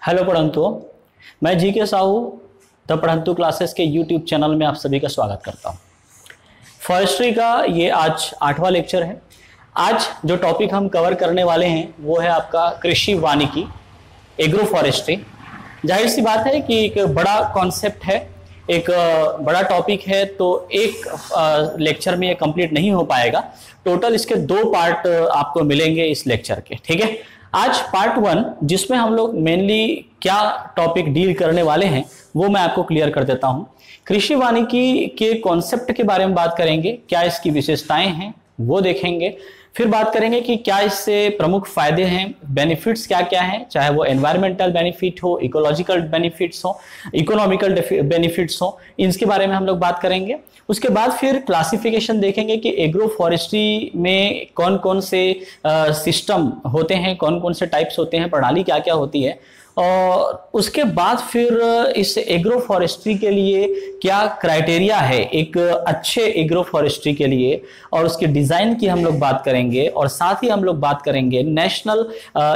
Hello पढ़ंतुओं, मैं GK. Sahu the पढ़ंतु classes के YouTube channel में आप सभी का स्वागत करता हूं। फॉरेस्ट्री का ये आज 8वां लेक्चर है। आज जो टॉपिक हम कवर करने वाले हैं वो है आपका कृषि वानिकी, एग्रो फॉरेस्ट्री। जाहिर सी बात है कि एक बड़ा कॉन्सेप्ट है, एक बड़ा टॉपिक है, तो एक लेक्चर में ये कंप्लीट नहीं हो पाएगा। टोटल इसके 2 पार्ट आपको मिलेंगे इस लेक्चर के, ठीक है। आज पार्ट 1 जिसमें हम लोग मेनली क्या टॉपिक डील करने वाले हैं वो मैं आपको क्लियर कर देता हूं। कृषि वानिकी के कॉन्सेप्ट के बारे में बात करेंगे, क्या इसकी विशेषताएं हैं वो देखेंगे। फिर बात करेंगे कि क्या इससे प्रमुख फायदे हैं, बेनिफिट्स क्या क्या हैं, चाहे वो एनवायरमेंटल बेनिफिट हो, इकोलॉजिकल बेनिफिट्स हो, इकोनॉमिकल बेनिफिट्स हो, इनके बारे में हम लोग बात करेंगे। उसके बाद फिर क्लासिफिकेशन देखेंगे कि एग्रो फॉरेस्ट्री में कौन कौन से सिस्टम होते हैं, कौन कौन से टाइप्स होते हैं, प्रणाली क्या क्या होती है। और उसके बाद फिर इस एग्रो फॉरेस्ट्री के लिए क्या क्राइटेरिया है एक अच्छे एग्रो फॉरेस्ट्री के लिए, और उसके डिजाइन की हम लोग बात करेंगे। और साथ ही हम लोग बात करेंगे नेशनल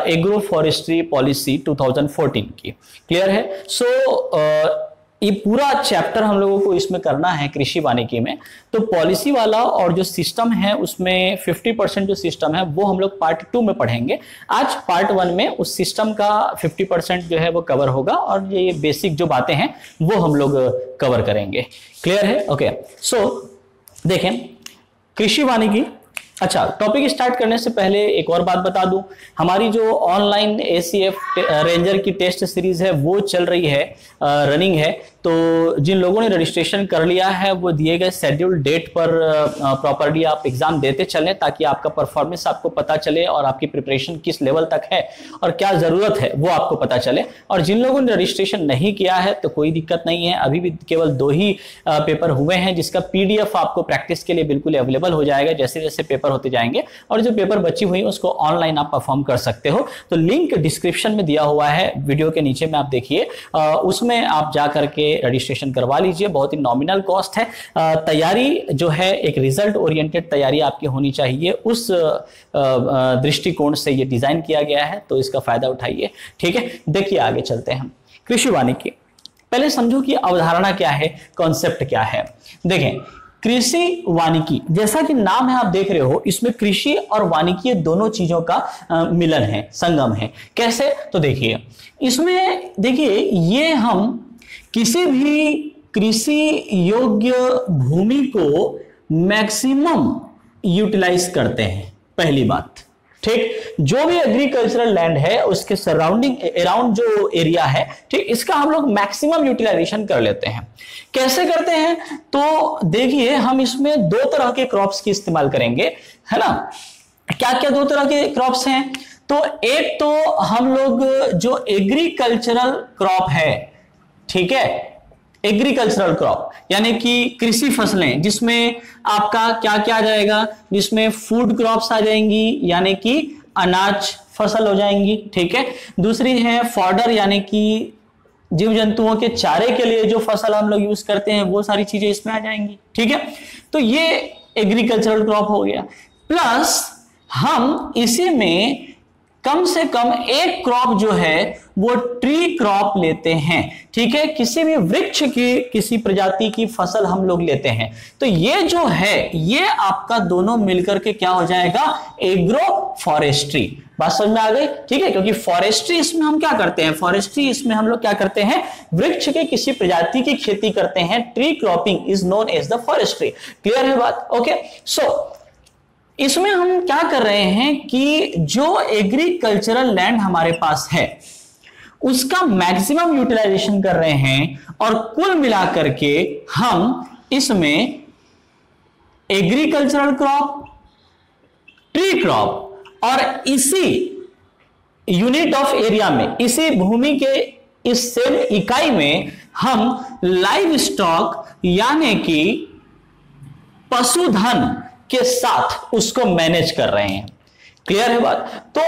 एग्रो फॉरेस्ट्री पॉलिसी 2014 की। क्लियर है? सो ये पूरा चैप्टर हम लोगों को इसमें करना है कृषि वानिकी में। तो पॉलिसी वाला और जो सिस्टम है उसमें 50% जो सिस्टम है वो हम लोग पार्ट 2 में पढ़ेंगे। आज पार्ट 1 में उस सिस्टम का 50% जो है वो कवर होगा और ये बेसिक जो बातें हैं वो हम लोग कवर करेंगे। क्लियर है? ओके, सो देखें कृषि वानिकी। अच्छा, टॉपिक स्टार्ट करने से पहले एक और बात बता दूं, हमारी जो ऑनलाइन ACF रेंजर की टेस्ट सीरीज है वो चल रही है, रनिंग है। तो जिन लोगों ने रजिस्ट्रेशन कर लिया है वो दिए गए शेड्यूल डेट पर प्रॉपर्ली आप एग्जाम देते चलें, ताकि आपका परफॉर्मेंस आपको पता चले और आपकी प्रिपरेशन किस लेवल तक है और क्या जरूरत है वो आपको पता चले। और जिन लोगों ने रजिस्ट्रेशन नहीं किया है तो कोई दिक्कत नहीं है, अभी भी केवल 2 ही पेपर हुए हैं, जिसका PDF आपको प्रैक्टिस के लिए बिल्कुल अवेलेबल हो जाएगा जैसे जैसे पेपर होते जाएंगे। और जो पेपर बची हुई उसको ऑनलाइन आप परफॉर्म कर सकते हो। तो लिंक डिस्क्रिप्शन में दिया हुआ है, वीडियो के नीचे में आप देखिए, उसमें आप जा करके रजिस्ट्रेशन करवा लीजिए। बहुत ही नॉमिनल कॉस्ट है। तैयारी जो है एक रिजल्ट ओरिएंटेड तैयारी आपकी होनी चाहिए, उस दृष्टिकोण से ये डिजाइन किया गया है, तो इसका फायदा उठाइए। ठीक है, देखिए आगे चलते हैं। कृषि वानिकी, पहले समझो कि अवधारणा क्या है, कॉन्सेप्ट क्या है। देखें कृषि वानिकी, जैसा कि नाम है आप देख रहे हो, इसमें कृषि और वानिकी दोनों चीजों का मिलन है, संगम है। कैसे? तो देखिए इसमें, देखिए ये हम किसी भी कृषि योग्य भूमि को मैक्सिमम यूटिलाइज करते हैं, पहली बात। ठीक, जो भी एग्रीकल्चरल लैंड है उसके सराउंडिंग अराउंड जो एरिया है, ठीक, इसका हम लोग मैक्सिमम यूटिलाइजेशन कर लेते हैं। कैसे करते हैं? तो देखिए हम इसमें 2 तरह के क्रॉप्स की इस्तेमाल करेंगे, है ना। क्या क्या 2 तरह के क्रॉप्स हैं? तो एक तो हम लोग जो एग्रीकल्चरल क्रॉप है, ठीक है, एग्रीकल्चरल क्रॉप यानी कि कृषि फसलें, जिसमें आपका क्या क्या आ जाएगा, जिसमें फूड क्रॉप्स आ जाएंगी यानी कि अनाज फसल हो जाएंगी। ठीक है, दूसरी है फॉडर यानी कि जीव जंतुओं के चारे के लिए जो फसल हम लोग यूज करते हैं वो सारी चीजें इसमें आ जाएंगी। ठीक है, तो ये एग्रीकल्चरल क्रॉप हो गया। प्लस हम इसी में कम से कम एक क्रॉप जो है वो ट्री क्रॉप लेते हैं। ठीक है, किसी भी वृक्ष की किसी प्रजाति की फसल हम लोग लेते हैं। तो ये जो है ये आपका दोनों मिलकर के क्या हो जाएगा, एग्रो फॉरेस्ट्री। बात समझ में आ गई? ठीक है, क्योंकि फॉरेस्ट्री इसमें हम क्या करते हैं, फॉरेस्ट्री इसमें हम लोग क्या करते हैं, वृक्ष के किसी प्रजाति की खेती करते हैं। Tree cropping is known as the forestry. Clear है बात? ओके, सो इसमें हम क्या कर रहे हैं कि जो एग्रीकल्चरल लैंड हमारे पास है उसका मैक्सिमम यूटिलाइजेशन कर रहे हैं, और कुल मिलाकर के हम इसमें एग्रीकल्चरल क्रॉप, ट्री क्रॉप और इसी यूनिट ऑफ एरिया में, इसी भूमि के इस सेम इकाई में हम लाइव स्टॉक यानी कि पशुधन के साथ उसको मैनेज कर रहे हैं। क्लियर है बात? तो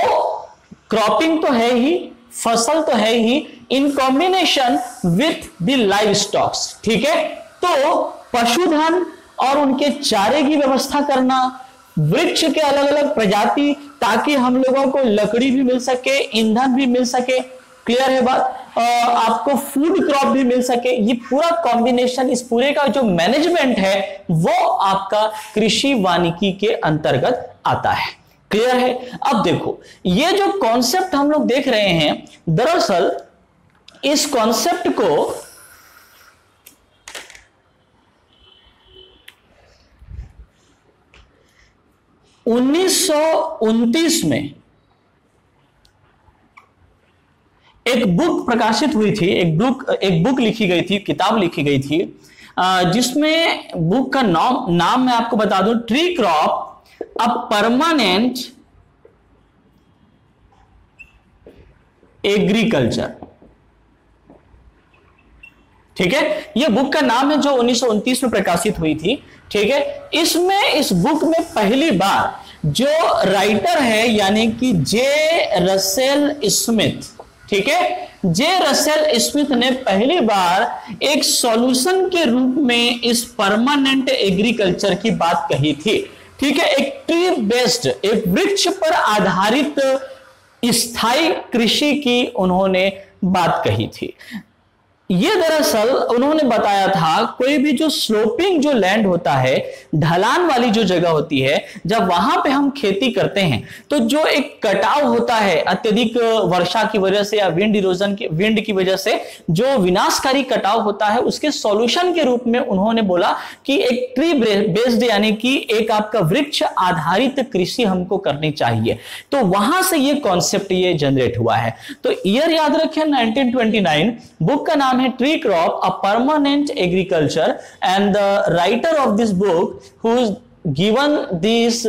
क्रॉपिंग तो है ही, फसल तो है ही, in combination with the livestocks. ठीक है, तो पशुधन और उनके चारे की व्यवस्था करना, वृक्ष के अलग अलग प्रजाति, ताकि हम लोगों को लकड़ी भी मिल सके, ईंधन भी मिल सके, क्लियर है बात? आपको फूड क्रॉप भी मिल सके, ये पूरा कॉम्बिनेशन, इस पूरे का जो मैनेजमेंट है वो आपका कृषि वानिकी के अंतर्गत आता है। क्लियर है? अब देखो ये जो कॉन्सेप्ट हम लोग देख रहे हैं, दरअसल इस कॉन्सेप्ट को उन्नीस में एक बुक प्रकाशित हुई थी, एक बुक लिखी गई थी, किताब लिखी गई थी, जिसमें बुक का नाम मैं आपको बता दूं, tree crop a permanent agriculture. ठीक है, यह बुक का नाम है जो 1929 में प्रकाशित हुई थी। ठीक है, इस बुक में पहली बार जो राइटर है यानी कि जे रसेल स्मिथ, ठीक है, जे रसेल स्मिथ ने पहली बार एक सॉल्यूशन के रूप में इस परमानेंट एग्रीकल्चर की बात कही थी। ठीक है, एक ट्री बेस्ड, एक वृक्ष पर आधारित स्थायी कृषि की उन्होंने बात कही थी। ये दरअसल उन्होंने बताया था कोई भी जो स्लोपिंग जो लैंड होता है, ढलान वाली जो जगह होती है, जब वहां पे हम खेती करते हैं तो जो एक कटाव होता है अत्यधिक वर्षा की वजह से या विंड की वजह से जो विनाशकारी कटाव होता है, उसके सॉल्यूशन के रूप में उन्होंने बोला कि एक ट्री बेस्ड यानी कि एक आपका वृक्ष आधारित कृषि हमको करनी चाहिए। तो वहां से ये कॉन्सेप्ट ये जनरेट हुआ है। तो ईयर याद रखें 1929, बुक का नाम है tree crop a permanent agriculture, and the writer of this book who given this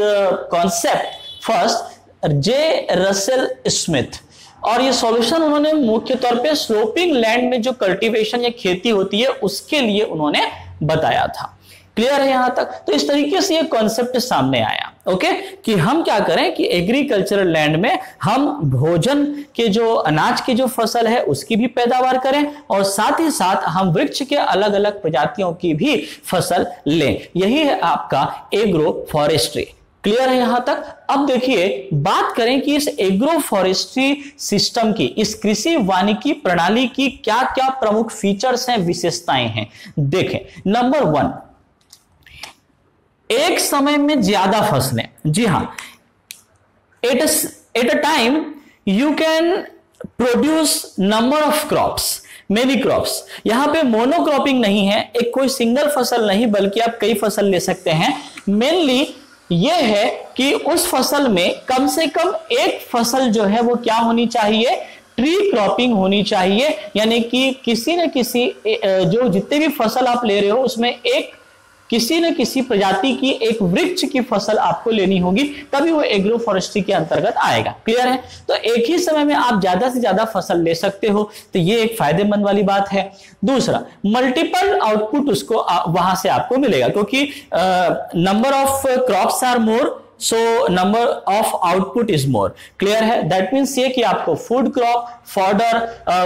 concept first J Russell Smith. और ये सॉल्यूशन उन्होंने मुख्य तौर पे स्लोपिंग लैंड में जो कल्टीवेशन या खेती होती है उसके लिए उन्होंने बताया था। क्लियर है यहां तक? तो इस तरीके से ये कॉन्सेप्ट सामने आया, ओके, कि हम क्या करें कि एग्रीकल्चरल लैंड में हम भोजन के जो अनाज की जो फसल है उसकी भी पैदावार करें और साथ ही साथ हम वृक्ष के अलग अलग प्रजातियों की भी फसल लें। यही है आपका एग्रो फॉरेस्ट्री। क्लियर है यहां तक? अब देखिए बात करें कि इस एग्रो फॉरेस्ट्री सिस्टम की, इस कृषि वानिकी प्रणाली की क्या क्या प्रमुख फीचर्स हैं, विशेषताएं हैं। देखें, नंबर 1, एक समय में ज्यादा फसलें। जी हां, at a time you can produce number of crops, many crops. यहां पे मोनोक्रॉपिंग नहीं है, एक कोई सिंगल फसल नहीं बल्कि आप कई फसल ले सकते हैं। मेनली यह है कि उस फसल में कम से कम एक फसल जो है वो क्या होनी चाहिए, ट्री क्रॉपिंग होनी चाहिए, यानी कि किसी न किसी जो जितने भी फसल आप ले रहे हो उसमें एक किसी न किसी प्रजाति की एक वृक्ष की फसल आपको लेनी होगी, तभी वो एग्रो फॉरेस्ट्री के अंतर्गत आएगा। क्लियर है? तो एक ही समय में आप ज्यादा से ज्यादा फसल ले सकते हो, तो ये एक फायदेमंद वाली बात है। दूसरा, मल्टीपल आउटपुट उसको वहां से आपको मिलेगा, क्योंकि number of crops are more, so number of output is more. Clear है? दैट मीन्स ये कि आपको फूड क्रॉप, फॉडर,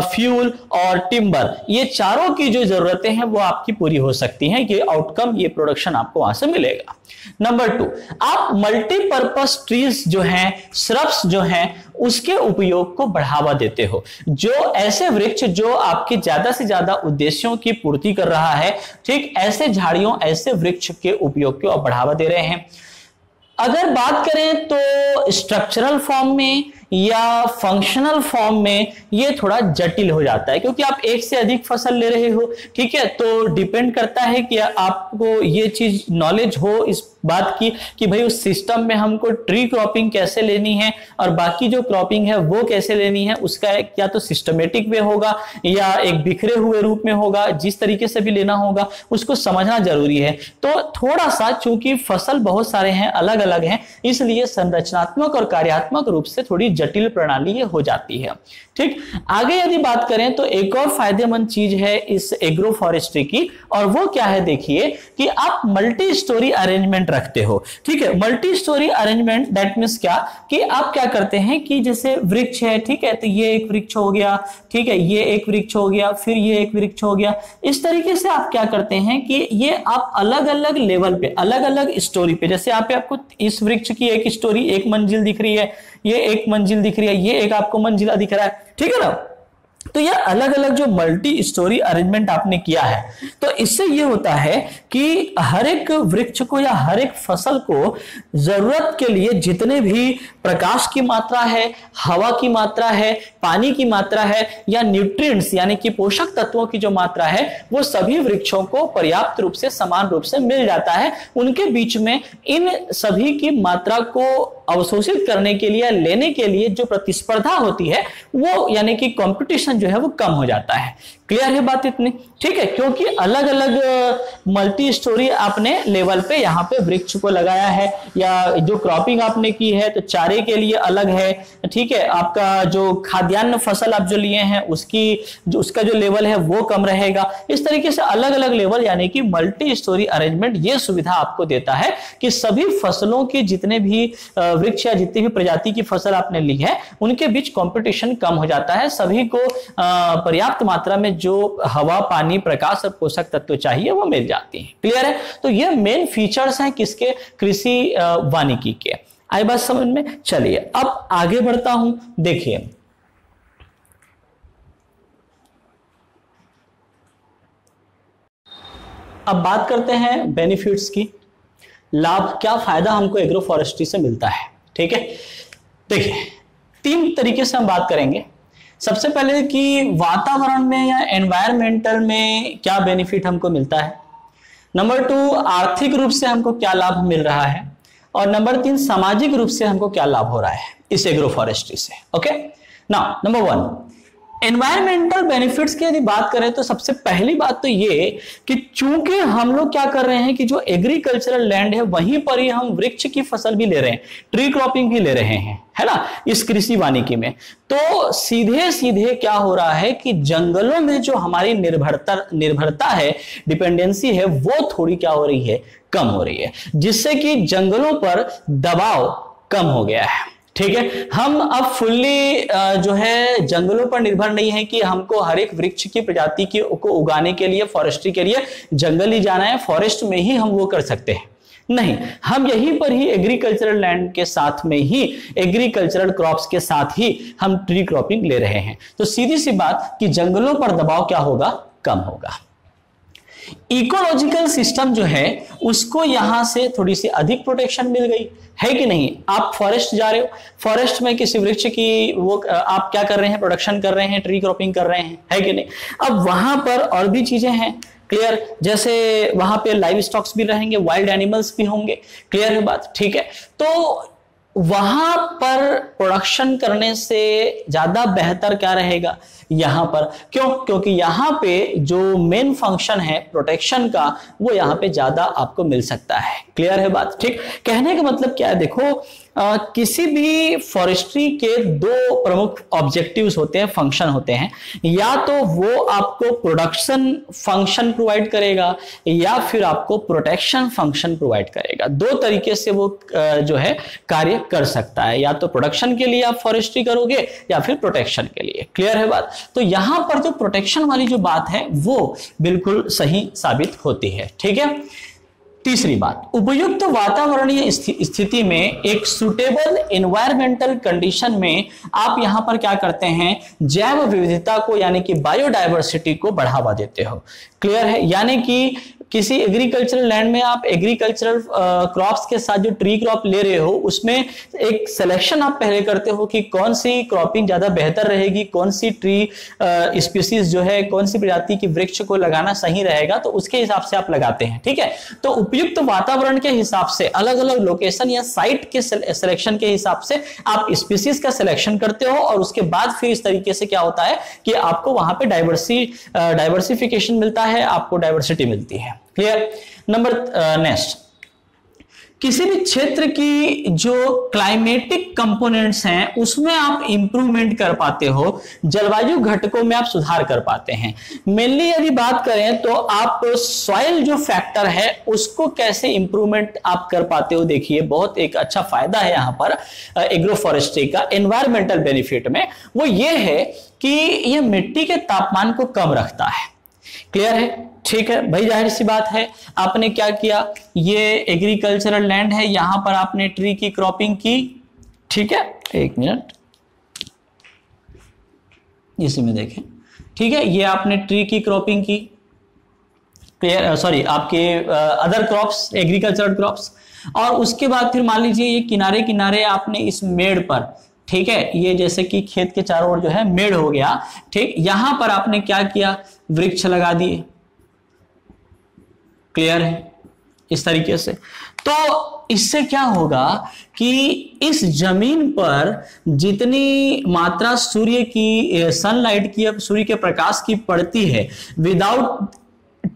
फ्यूल और टिम्बर, ये चारों की जो जरूरतें हैं वो आपकी पूरी हो सकती हैं। ये आउटकम, ये प्रोडक्शन आपको वहां से मिलेगा। नंबर 2, आप मल्टीपर्पस ट्रीज जो हैं, श्रब्स जो हैं, उसके उपयोग को बढ़ावा देते हो। जो ऐसे वृक्ष जो आपके ज्यादा से ज्यादा उद्देश्यों की पूर्ति कर रहा है, ठीक, ऐसे झाड़ियों, ऐसे वृक्ष के उपयोग को आप बढ़ावा दे रहे हैं। अगर बात करें तो स्ट्रक्चरल फॉर्म में या फंक्शनल फॉर्म में ये थोड़ा जटिल हो जाता है, क्योंकि आप एक से अधिक फसल ले रहे हो। ठीक है, तो डिपेंड करता है कि आपको ये चीज नॉलेज हो इस बात की कि भाई उस सिस्टम में हमको ट्री क्रॉपिंग कैसे लेनी है और बाकी जो क्रॉपिंग है वो कैसे लेनी है। उसका या तो सिस्टमेटिक वे होगा या एक बिखरे हुए रूप में होगा, जिस तरीके से भी लेना होगा उसको समझना जरूरी है। तो थोड़ा सा, चूंकि फसल बहुत सारे हैं, अलग अलग हैं, इसलिए संरचनात्मक और कार्यात्मक रूप से थोड़ी जटिल प्रणाली ये हो जाती है। ठीक, आगे यदि बात करें तो एक और फायदेमंद चीज है इस एग्रो फॉरेस्ट्री की, और वो क्या है, देखिए कि आप मल्टी स्टोरी अरेंजमेंट रखते हो। ठीक है, multi storey arrangement that means क्या कि आप क्या करते हैं कि जैसे वृक्ष है, ठीक है, तो ये एक वृक्ष हो गया, ठीक है, ये एक वृक्ष हो गया, फिर ये एक वृक्ष हो गया। इस तरीके से आप क्या करते हैं कि ये आप अलग अलग लेवल पे, अलग अलग स्टोरी पे, जैसे यहाँ पे आपको इस वृक्ष की एक स्टोरी, एक मंजिल दिख रही है, ये एक मंजिल दिख रही है, ये एक आपको मंजिला दिख रहा है, ठीक है ना। तो ये अलग अलग जो मल्टी स्टोरी अरेंजमेंट आपने किया है, तो इससे ये होता है कि हर एक वृक्ष को या हर एक फसल को जरूरत के लिए जितने भी प्रकाश की मात्रा है, हवा की मात्रा है, पानी की मात्रा है या न्यूट्रिएंट्स यानी कि पोषक तत्वों की जो मात्रा है, वो सभी वृक्षों को पर्याप्त रूप से समान रूप से मिल जाता है। उनके बीच में इन सभी की मात्रा को अवशोषित करने के लिए, लेने के लिए जो प्रतिस्पर्धा होती है वो यानी कि कंपटीशन जो है वो कम हो जाता है। क्लियर है बात इतनी? ठीक है, क्योंकि अलग अलग मल्टी स्टोरी आपने लेवल पे यहाँ पे वृक्ष को लगाया है, या जो क्रॉपिंग आपने की है तो चारे के लिए अलग है, ठीक है, आपका जो खाद्यान्न फसल आप जो लिए हैं उसका जो लेवल है वो कम रहेगा। इस तरीके से अलग अलग लेवल यानी कि मल्टी स्टोरी अरेंजमेंट ये सुविधा आपको देता है कि सभी फसलों के जितने भी वृक्ष या जितनी भी प्रजाति की फसल आपने ली है उनके बीच कंपटीशन कम हो जाता है, सभी को पर्याप्त मात्रा में जो हवा, पानी, प्रकाश और पोषक तत्व चाहिए वो मिल जाती है। क्लियर है? तो ये मेन फीचर्स हैं किसके? कृषि वानिकी के। आई बात समझ में? चलिए अब आगे बढ़ता हूं। देखिए अब बात करते हैं बेनिफिट्स की, लाभ, क्या फायदा हमको एग्रो फॉरेस्ट्री से मिलता है। ठीक है, देखिए 3 तरीके से हम बात करेंगे। सबसे पहले कि वातावरण में या एनवायरमेंटल में क्या बेनिफिट हमको मिलता है, नंबर 2 आर्थिक रूप से हमको क्या लाभ मिल रहा है, और नंबर 3 सामाजिक रूप से हमको क्या लाभ हो रहा है इस एग्रो फॉरेस्ट्री से। Okay, now number 1 environmental benefits की यदि बात करें तो सबसे पहली बात तो ये कि चूंकि हम लोग क्या कर रहे हैं कि जो एग्रीकल्चरल लैंड है वहीं पर ही हम वृक्ष की फसल भी ले रहे हैं, ट्री क्रॉपिंग भी ले रहे हैं, है ना, इस कृषि वानिकी में। तो सीधे सीधे क्या हो रहा है कि जंगलों में जो हमारी निर्भरता है, डिपेंडेंसी है, वो थोड़ी क्या हो रही है, कम हो रही है, जिससे कि जंगलों पर दबाव कम हो गया है। ठीक है, हम अब फुल्ली जो है जंगलों पर निर्भर नहीं है कि हमको हर एक वृक्ष की प्रजाति को उगाने के लिए, फॉरेस्ट्री के लिए जंगल ही जाना है, फॉरेस्ट में ही हम वो कर सकते हैं। नहीं, हम यहीं पर ही एग्रीकल्चरल लैंड के साथ में ही, एग्रीकल्चरल क्रॉप्स के साथ ही हम ट्री क्रॉपिंग ले रहे हैं। तो सीधी सी बात कि जंगलों पर दबाव क्या होगा, कम होगा। इकोलॉजिकल सिस्टम जो है उसको यहां से थोड़ी सी अधिक प्रोटेक्शन मिल गई है कि नहीं। आप फॉरेस्ट जा रहे हो, फॉरेस्ट में किसी वृक्ष की वो आप क्या कर रहे हैं, प्रोडक्शन कर रहे हैं, ट्री क्रॉपिंग कर रहे हैं, है कि नहीं। अब वहां पर और भी चीजें हैं, क्लियर, जैसे वहां पे लाइव स्टॉक्स भी रहेंगे, वाइल्ड एनिमल्स भी होंगे, क्लियर है बात, ठीक है। तो वहां पर प्रोडक्शन करने से ज्यादा बेहतर क्या रहेगा यहां पर, क्यों? क्योंकि यहां पे जो मेन फंक्शन है प्रोटेक्शन का वो यहां पे ज्यादा आपको मिल सकता है। क्लियर है बात, ठीक। कहने का मतलब क्या है, देखो किसी भी फॉरेस्ट्री के 2 प्रमुख ऑब्जेक्टिव्स होते हैं, फंक्शन होते हैं, या तो वो आपको प्रोडक्शन फंक्शन प्रोवाइड करेगा या फिर आपको प्रोटेक्शन फंक्शन प्रोवाइड करेगा। 2 तरीके से वो जो है कार्य कर सकता है, या तो प्रोडक्शन के लिए आप फॉरेस्ट्री करोगे या फिर प्रोटेक्शन के लिए। क्लियर है बात। तो यहां पर जो प्रोटेक्शन वाली जो बात है वो बिल्कुल सही साबित होती है। ठीक है। तीसरी बात, उपयुक्त वातावरणीय स्थिति में एक सुटेबल एनवायरमेंटल कंडीशन में आप यहां पर क्या करते हैं, जैव विविधता को यानी कि बायोडायवर्सिटी को बढ़ावा देते हो। क्लियर है, यानी कि किसी एग्रीकल्चरल लैंड में आप एग्रीकल्चरल क्रॉप्स के साथ जो ट्री क्रॉप ले रहे हो उसमें एक सिलेक्शन आप पहले करते हो कि कौन सी क्रॉपिंग ज्यादा बेहतर रहेगी, कौन सी ट्री स्पीसीज जो है, कौन सी प्रजाति की वृक्ष को लगाना सही रहेगा, तो उसके हिसाब से आप लगाते हैं। ठीक है, तो उपयुक्त वातावरण के हिसाब से अलग अलग लोकेशन या साइट के सिलेक्शन के हिसाब से आप स्पीसीज का सिलेक्शन करते हो, और उसके बाद फिर इस तरीके से क्या होता है कि आपको वहां पे डाइवर्सिफिकेशन मिलता है, आपको डाइवर्सिटी मिलती है। क्लियर। नंबर नेक्स्ट, किसी भी क्षेत्र की जो क्लाइमेटिक कंपोनेंट्स हैं उसमें आप इंप्रूवमेंट कर पाते हो, जलवायु घटकों में आप सुधार कर पाते हैं। मेनली यदि बात करें तो आप सॉइल जो फैक्टर है उसको कैसे इंप्रूवमेंट आप कर पाते हो, देखिए बहुत एक अच्छा फायदा है यहां पर एग्रो फॉरेस्ट्री का एनवायरमेंटल बेनिफिट में, वो ये है कि ये मिट्टी के तापमान को कम रखता है। क्लियर है, ठीक है भाई, जाहिर सी बात है। आपने क्या किया, ये एग्रीकल्चरल लैंड है, यहां पर आपने ट्री की क्रॉपिंग की, ठीक है, एक मिनट, इसी में देखें, ठीक है, ये आपने ट्री की क्रॉपिंग की, सॉरी आपके अदर क्रॉप्स, एग्रीकल्चरल क्रॉप्स। और उसके बाद फिर मान लीजिए ये किनारे किनारे आपने इस मेड़ पर, ठीक है, ये जैसे कि खेत के चारों ओर जो है मेड़ हो गया, ठीक, यहां पर आपने क्या किया, वृक्ष लगा दिए। क्लियर है? इस तरीके से तो इससे क्या होगा कि इस जमीन पर जितनी मात्रा सूर्य की, सनलाइट की, सूर्य के प्रकाश की पड़ती है, विदाउट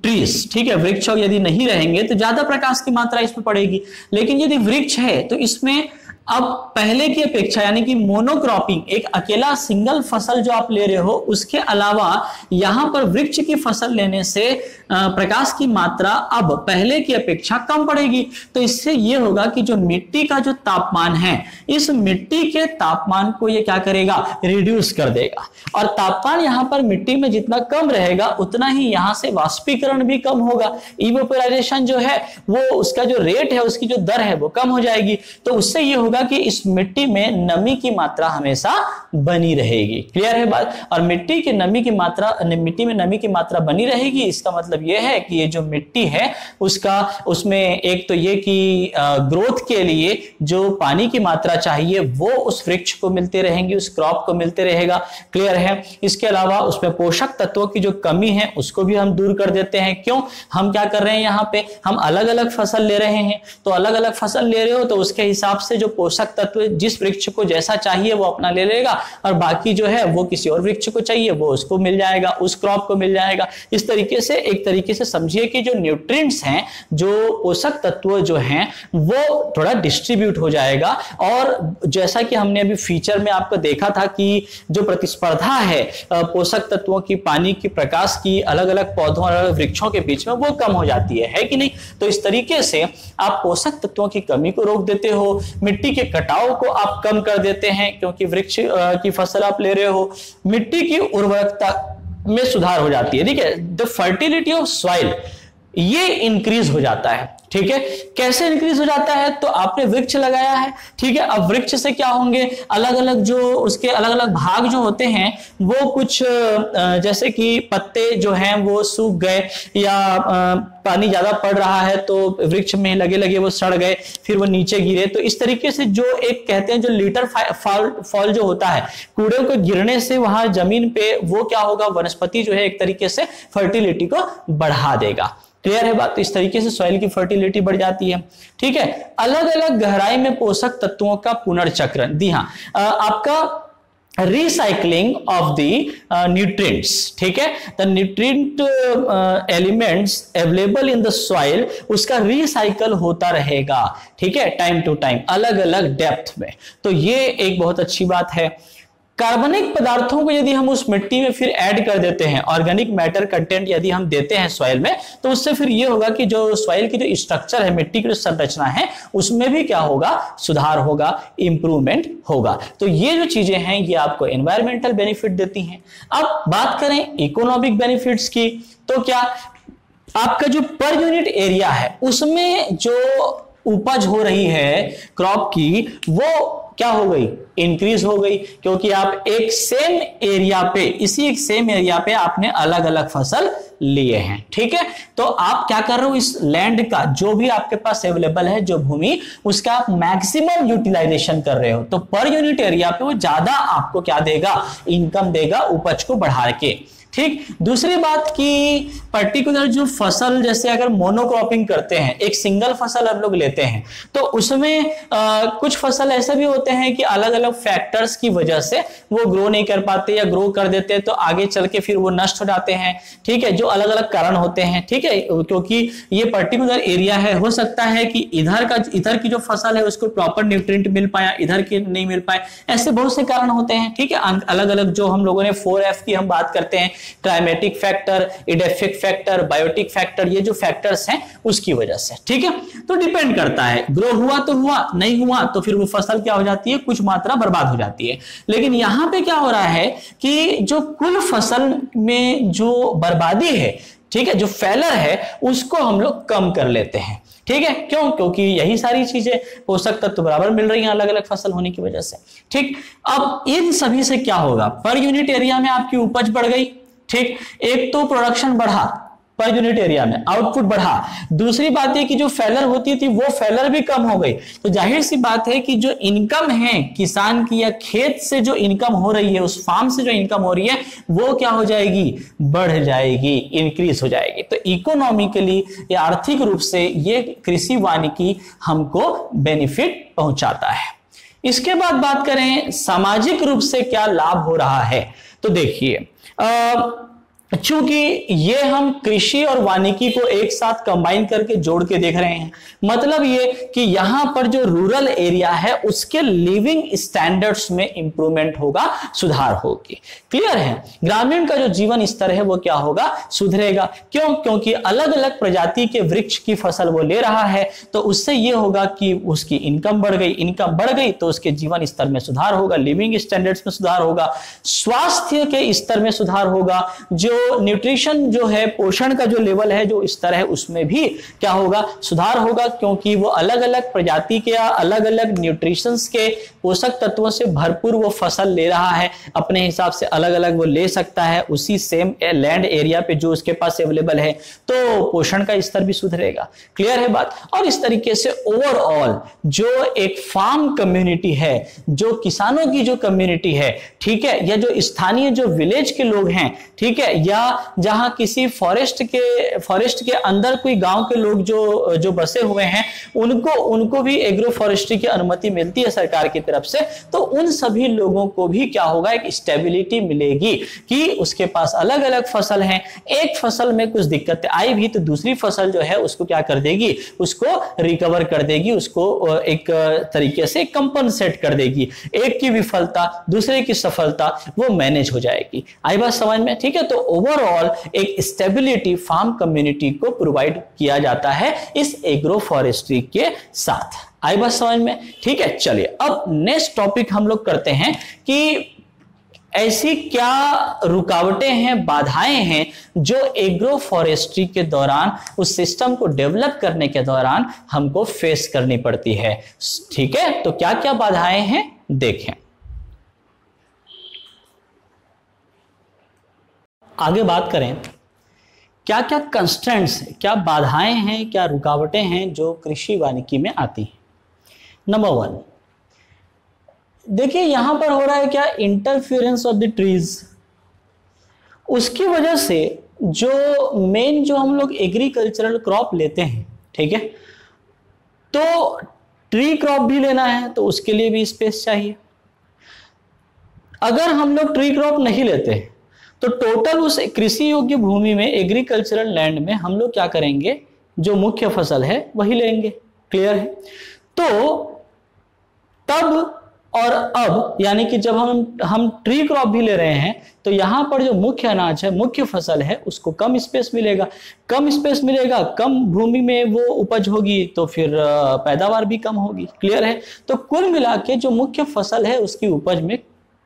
ट्रीज, ठीक है, वृक्ष यदि नहीं रहेंगे तो ज्यादा प्रकाश की मात्रा इसमें पड़ेगी। लेकिन यदि वृक्ष है तो इसमें अब पहले की अपेक्षा, यानी कि मोनोक्रॉपिंग, एक अकेला सिंगल फसल जो आप ले रहे हो, उसके अलावा यहां पर वृक्ष की फसल लेने से प्रकाश की मात्रा अब पहले की अपेक्षा कम पड़ेगी। तो इससे यह होगा कि जो मिट्टी का जो तापमान है, इस मिट्टी के तापमान को यह क्या करेगा, रिड्यूस कर देगा। और तापमान यहां पर मिट्टी में जितना कम रहेगा उतना ही यहां से वाष्पीकरण भी कम होगा। इवेपोराइजेशन जो है वो, उसका जो रेट है, उसकी जो दर है वो कम हो जाएगी। तो उससे यह होगा कि इस मिट्टी में नमी की मात्रा हमेशा बनी रहेगी। क्लियर है बात? और मिट्टी की नमी की मात्रा, मिट्टी में नमी की मात्रा बनी रहेगी, इसका मतलब यह है कि ये जो मिट्टी है उसका, उसमें एक तो ये कि ग्रोथ के लिए जो पानी की मात्रा चाहिए वो उस वृक्ष को मिलते रहेंगी, उस क्रॉप को मिलते रहेगा। क्लियर है? इसके अलावा उसमें पोषक तत्वों की जो कमी है उसको भी हम दूर कर देते हैं। क्यों? हम क्या कर रहे हैं, यहाँ पे हम अलग अलग फसल ले रहे हैं, तो अलग अलग फसल ले रहे हो तो उसके हिसाब से जो पोषक तत्व जिस वृक्ष को जैसा चाहिए वो अपना ले लेगा, और बाकी जो है वो किसी और वृक्ष को चाहिए वो उसको मिल जाएगा, उस क्रॉप को मिल जाएगा। इस तरीके से, एक तरीके से समझिए कि जो न्यूट्रिएंट्स हैं, जो पोषक तत्व जो हैं, वो थोड़ा डिस्ट्रीब्यूट हो जाएगा। और जैसा कि हमने अभी फीचर में आपको देखा था कि जो प्रतिस्पर्धा है पोषक तत्वों की, पानी की, प्रकाश की, अलग अलग पौधों और अलग वृक्षों के बीच में, वो कम हो जाती है कि नहीं? तो इस तरीके से आप पोषक तत्वों की कमी को रोक देते हो, मिट्टी के कटाव को आप कम कर देते हैं, क्योंकि वृक्ष की फसल आप ले रहे हो, मिट्टी की उर्वरकता में सुधार हो जाती है। ठीक है, द फर्टिलिटी ऑफ सॉइल ये इंक्रीज हो जाता है। ठीक है, कैसे इंक्रीज हो जाता है? तो आपने वृक्ष लगाया है, ठीक है, अब वृक्ष से क्या होंगे, अलग अलग जो उसके अलग अलग भाग जो होते हैं वो कुछ जैसे कि पत्ते जो हैं वो सूख गए, या पानी ज्यादा पड़ रहा है तो वृक्ष में लगे लगे वो सड़ गए, फिर वो नीचे गिरे। तो इस तरीके से जो एक कहते हैं जो लीटर फॉल जो होता है, कूड़े को गिरने से वहां जमीन पे, वो क्या होगा, वनस्पति जो है एक तरीके से फर्टिलिटी को बढ़ा देगा। क्लियर है बात? तो इस तरीके से सॉइल की फर्टिलिटी बढ़ जाती है। ठीक है, अलग अलग गहराई में पोषक तत्वों का पुनर्चक्रण, दी हाँ, आपका रिसाइकलिंग ऑफ द न्यूट्रिएंट्स। ठीक है, the nutrient elements available in the soil, उसका रिसाइकल होता रहेगा। ठीक है, टाइम टू टाइम, अलग अलग डेप्थ में। तो ये एक बहुत अच्छी बात है। कार्बनिक पदार्थों को यदि हम उस मिट्टी में फिर ऐड कर देते हैं, ऑर्गेनिक मैटर कंटेंट यदि हम देते हैं सॉइल में, तो उससे फिर ये होगा कि जो सॉइल की जो स्ट्रक्चर है, मिट्टी की जो संरचना है, उसमें भी क्या होगा, सुधार होगा, इंप्रूवमेंट होगा। तो ये जो चीजें हैं ये आपको एनवायरमेंटल बेनिफिट देती हैं। अब बात करें इकोनॉमिक बेनिफिट्स की, तो क्या आपका जो पर यूनिट एरिया है उसमें जो उपज हो रही है क्रॉप की, वो क्या हो गई, इंक्रीज हो गई, क्योंकि आप एक सेम एरिया पे, इसी एक सेम एरिया पे आपने अलग अलग फसल लिए हैं। ठीक है, तो आप क्या कर रहे हो, इस लैंड का जो भी आपके पास अवेलेबल है, जो भूमि, उसका आप मैक्सिमम यूटिलाइजेशन कर रहे हो। तो पर यूनिट एरिया पे वो ज्यादा आपको क्या देगा, इनकम देगा, उपज को बढ़ा के। ठीक, दूसरी बात की पर्टिकुलर जो फसल, जैसे अगर मोनोक्रॉपिंग करते हैं, एक सिंगल फसल हम लोग लेते हैं, तो उसमें कुछ फसल ऐसे भी होते हैं कि अलग अलग फैक्टर्स की वजह से वो ग्रो नहीं कर पाते, या ग्रो कर देते हैं तो आगे चल के फिर वो नष्ट हो जाते हैं। ठीक है, जो अलग अलग कारण होते हैं। ठीक है, क्योंकि ये पर्टिकुलर एरिया है, हो सकता है कि इधर की जो फसल है उसको प्रॉपर न्यूट्रिएंट मिल पाया, इधर की नहीं मिल पाए, ऐसे बहुत से कारण होते हैं। ठीक है, अलग अलग जो हम लोगों ने 4F की हम बात करते हैं, climatic factor, edaphic factor, biotic factor, ये जो फैक्टर्स हैं उसकी वजह से। ठीक है, तो डिपेंड करता है, ग्रो हुआ तो हुआ, नहीं हुआ तो फिर वो फसल क्या हो जाती है, कुछ मात्रा बर्बाद हो जाती है। लेकिन यहां पे क्या हो रहा है कि जो कुल फसल में जो बर्बादी है, ठीक है, जो फेलर है, उसको हम लोग कम कर लेते हैं। ठीक है, क्यों? क्योंकि यही सारी चीजें, पोषक तत्व बराबर मिल रही हैं अलग अलग फसल होने की वजह से। ठीक, अब इन सभी से क्या होगा, पर यूनिट एरिया में आपकी उपज बढ़ गई। ठीक, एक तो प्रोडक्शन बढ़ा पर यूनिट एरिया में, आउटपुट बढ़ा। दूसरी बात है कि जो फेलर होती थी वो फेलर भी कम हो गई। तो जाहिर सी बात है कि जो इनकम है किसान की या खेत से जो इनकम हो रही है, उस फार्म से जो इनकम हो रही है वो क्या हो जाएगी, बढ़ जाएगी, इंक्रीज हो जाएगी। तो इकोनॉमिकली या आर्थिक रूप से ये कृषि वानिकी हमको बेनिफिट पहुंचाता है। इसके बाद बात करें सामाजिक रूप से क्या लाभ हो रहा है, तो देखिए चूंकि ये हम कृषि और वानिकी को एक साथ कंबाइन करके जोड़ के देख रहे हैं, मतलब ये कि यहां पर जो रूरल एरिया है उसके लिविंग स्टैंडर्ड्स में इंप्रूवमेंट होगा, सुधार होगी। क्लियर है, ग्रामीण का जो जीवन स्तर है वो क्या होगा, सुधरेगा। क्यों? क्योंकि अलग अलग प्रजाति के वृक्ष की फसल वो ले रहा है, तो उससे ये होगा कि उसकी इनकम बढ़ गई, इनकम बढ़ गई तो उसके जीवन स्तर में सुधार होगा, लिविंग स्टैंडर्ड्स में सुधार होगा, स्वास्थ्य के स्तर में सुधार होगा, जो न्यूट्रिशन जो है, पोषण का जो लेवल है, जो स्तर है, उसमें भी क्या होगा, सुधार होगा। क्योंकि वो अलग अलग प्रजाति के या अलग अलग न्यूट्रिशंस के पोषक तत्वों से भरपूर वो फसल ले रहा है, अपने हिसाब से अलग अलग वो ले सकता है उसी सेम लैंड एरिया पे जो उसके पास अवेलेबल है, तो पोषण का स्तर भी सुधरेगा। क्लियर है बात। और इस तरीके से ओवरऑल जो एक फार्म कम्युनिटी है, जो किसानों की जो कम्युनिटी है, ठीक है, या जो स्थानीय जो विलेज के लोग हैं, ठीक है, या जहां किसी फॉरेस्ट के अंदर कोई गांव के लोग जो बसे हुए हैं, उनको भी एग्रो फॉरेस्ट्री की अनुमति मिलती है सरकार की तरफ से, तो उन सभी लोगों को भी क्या होगा, एक स्टेबिलिटी मिलेगी कि उसके पास अलग अलग फसल हैं, एक फसल में कुछ दिक्कतें आई भी तो दूसरी फसल जो है उसको क्या कर देगी, उसको रिकवर कर देगी, उसको एक तरीके से कंपनसेट कर देगी। एक की विफलता दूसरे की सफलता वो मैनेज हो जाएगी। आई बात समझ में? ठीक है, तो ओवरऑल एक स्टेबिलिटी फार्म कम्युनिटी को प्रोवाइड किया जाता है इस एग्रो फॉरेस्ट्री के साथ। आई बात समझ में? ठीक है, चलिए अब नेक्स्ट टॉपिक हम लोग करते हैं कि ऐसी क्या रुकावटें हैं, बाधाएं हैं जो एग्रो फॉरेस्ट्री के दौरान, उस सिस्टम को डेवलप करने के दौरान हमको फेस करनी पड़ती है। ठीक है, तो क्या क्या बाधाएं हैं देखें। आगे बात करें क्या क्या कंस्ट्रेंट्स, क्या बाधाएं हैं, क्या रुकावटें हैं जो कृषि वानिकी में आती हैं। नंबर 1, देखिए यहां पर हो रहा है क्या, इंटरफेरेंस ऑफ द ट्रीज। उसकी वजह से जो मेन जो हम लोग एग्रीकल्चरल क्रॉप लेते हैं, ठीक है, तो ट्री क्रॉप भी लेना है तो उसके लिए भी स्पेस चाहिए। अगर हम लोग ट्री क्रॉप नहीं लेते तो टोटल उस कृषि योग्य भूमि में, एग्रीकल्चरल लैंड में हम लोग क्या करेंगे, जो मुख्य फसल है वही लेंगे। क्लियर है? तो तब और अब यानी कि जब हम ट्री क्रॉप भी ले रहे हैं तो यहां पर जो मुख्य अनाज है, मुख्य फसल है, उसको कम स्पेस मिलेगा। कम स्पेस मिलेगा, कम भूमि में वो उपज होगी तो फिर पैदावार भी कम होगी। क्लियर है? तो कुल मिला के जो मुख्य फसल है उसकी उपज में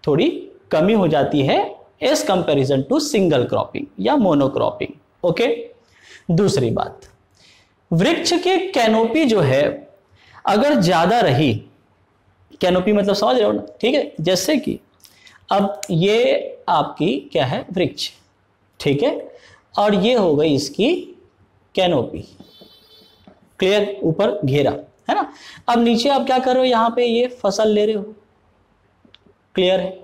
थोड़ी कमी हो जाती है as comparison to single cropping या मोनोक्रॉपिंग। ओके, दूसरी बात, वृक्ष की कैनोपी जो है अगर ज्यादा रही, कैनोपी मतलब समझ रहे हो ना, ठीक है, जैसे कि अब ये आपकी क्या है, वृक्ष, ठीक है, और ये हो गई इसकी कैनोपी। क्लियर? ऊपर घेरा है ना। अब नीचे आप क्या कर रहे हो, यहां पे ये फसल ले रहे हो। क्लियर है?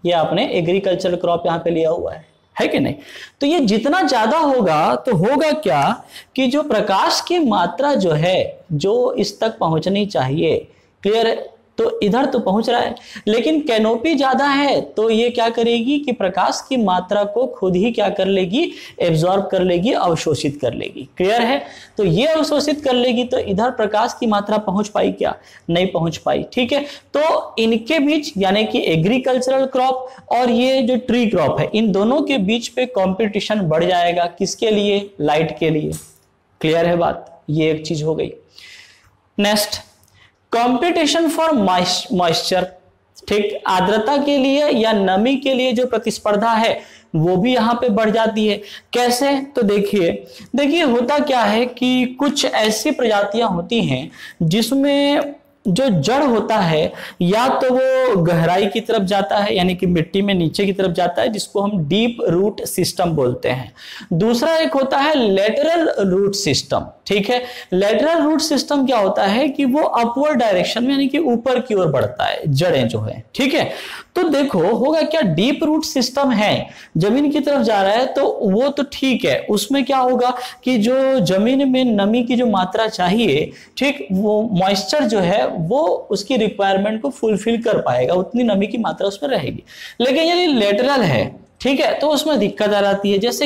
ये आपने एग्रीकल्चरल क्रॉप यहां पे लिया हुआ है कि नहीं? तो ये जितना ज्यादा होगा तो होगा क्या कि जो प्रकाश की मात्रा जो है, जो इस तक पहुंचनी चाहिए, क्लियर है, तो इधर तो पहुंच रहा है, लेकिन कैनोपी ज्यादा है तो ये क्या करेगी कि प्रकाश की मात्रा को खुद ही क्या कर लेगी, एब्जॉर्ब कर लेगी, अवशोषित कर लेगी। क्लियर है? तो ये अवशोषित कर लेगी तो इधर प्रकाश की मात्रा पहुंच पाई क्या? नहीं पहुंच पाई। ठीक है, तो इनके बीच यानी कि एग्रीकल्चरल क्रॉप और ये जो ट्री क्रॉप है, इन दोनों के बीच पे कंपटीशन बढ़ जाएगा। किसके लिए? लाइट के लिए। क्लियर है बात? ये एक चीज हो गई। नेक्स्ट, कंपटीशन फॉर मॉइस्चर, ठीक, आर्द्रता के लिए या नमी के लिए जो प्रतिस्पर्धा है वो भी यहां पे बढ़ जाती है। कैसे? तो देखिए होता क्या है कि कुछ ऐसी प्रजातियां होती हैं जिसमें जो जड़ होता है या तो वो गहराई की तरफ जाता है, यानी कि मिट्टी में नीचे की तरफ जाता है, जिसको हम डीप रूट सिस्टम बोलते हैं। दूसरा एक होता है लेटरल रूट सिस्टम, ठीक है। लेटरल रूट सिस्टम क्या होता है कि वो अपवर्ड डायरेक्शन में यानी कि ऊपर की ओर बढ़ता है, जड़ें जो है, ठीक है। तो देखो होगा क्या, डीप रूट सिस्टम है, जमीन की तरफ जा रहा है, तो वो तो ठीक है, उसमें क्या होगा कि जो जमीन में नमी की जो मात्रा चाहिए, ठीक, वो मॉइस्चर जो है वो उसकी रिक्वायरमेंट को फुलफिल कर पाएगा, उतनी नमी की मात्रा उसमें रहेगी। लेकिन यदि लेटरल है, ठीक है, तो उसमें दिक्कत आ जाती है। जैसे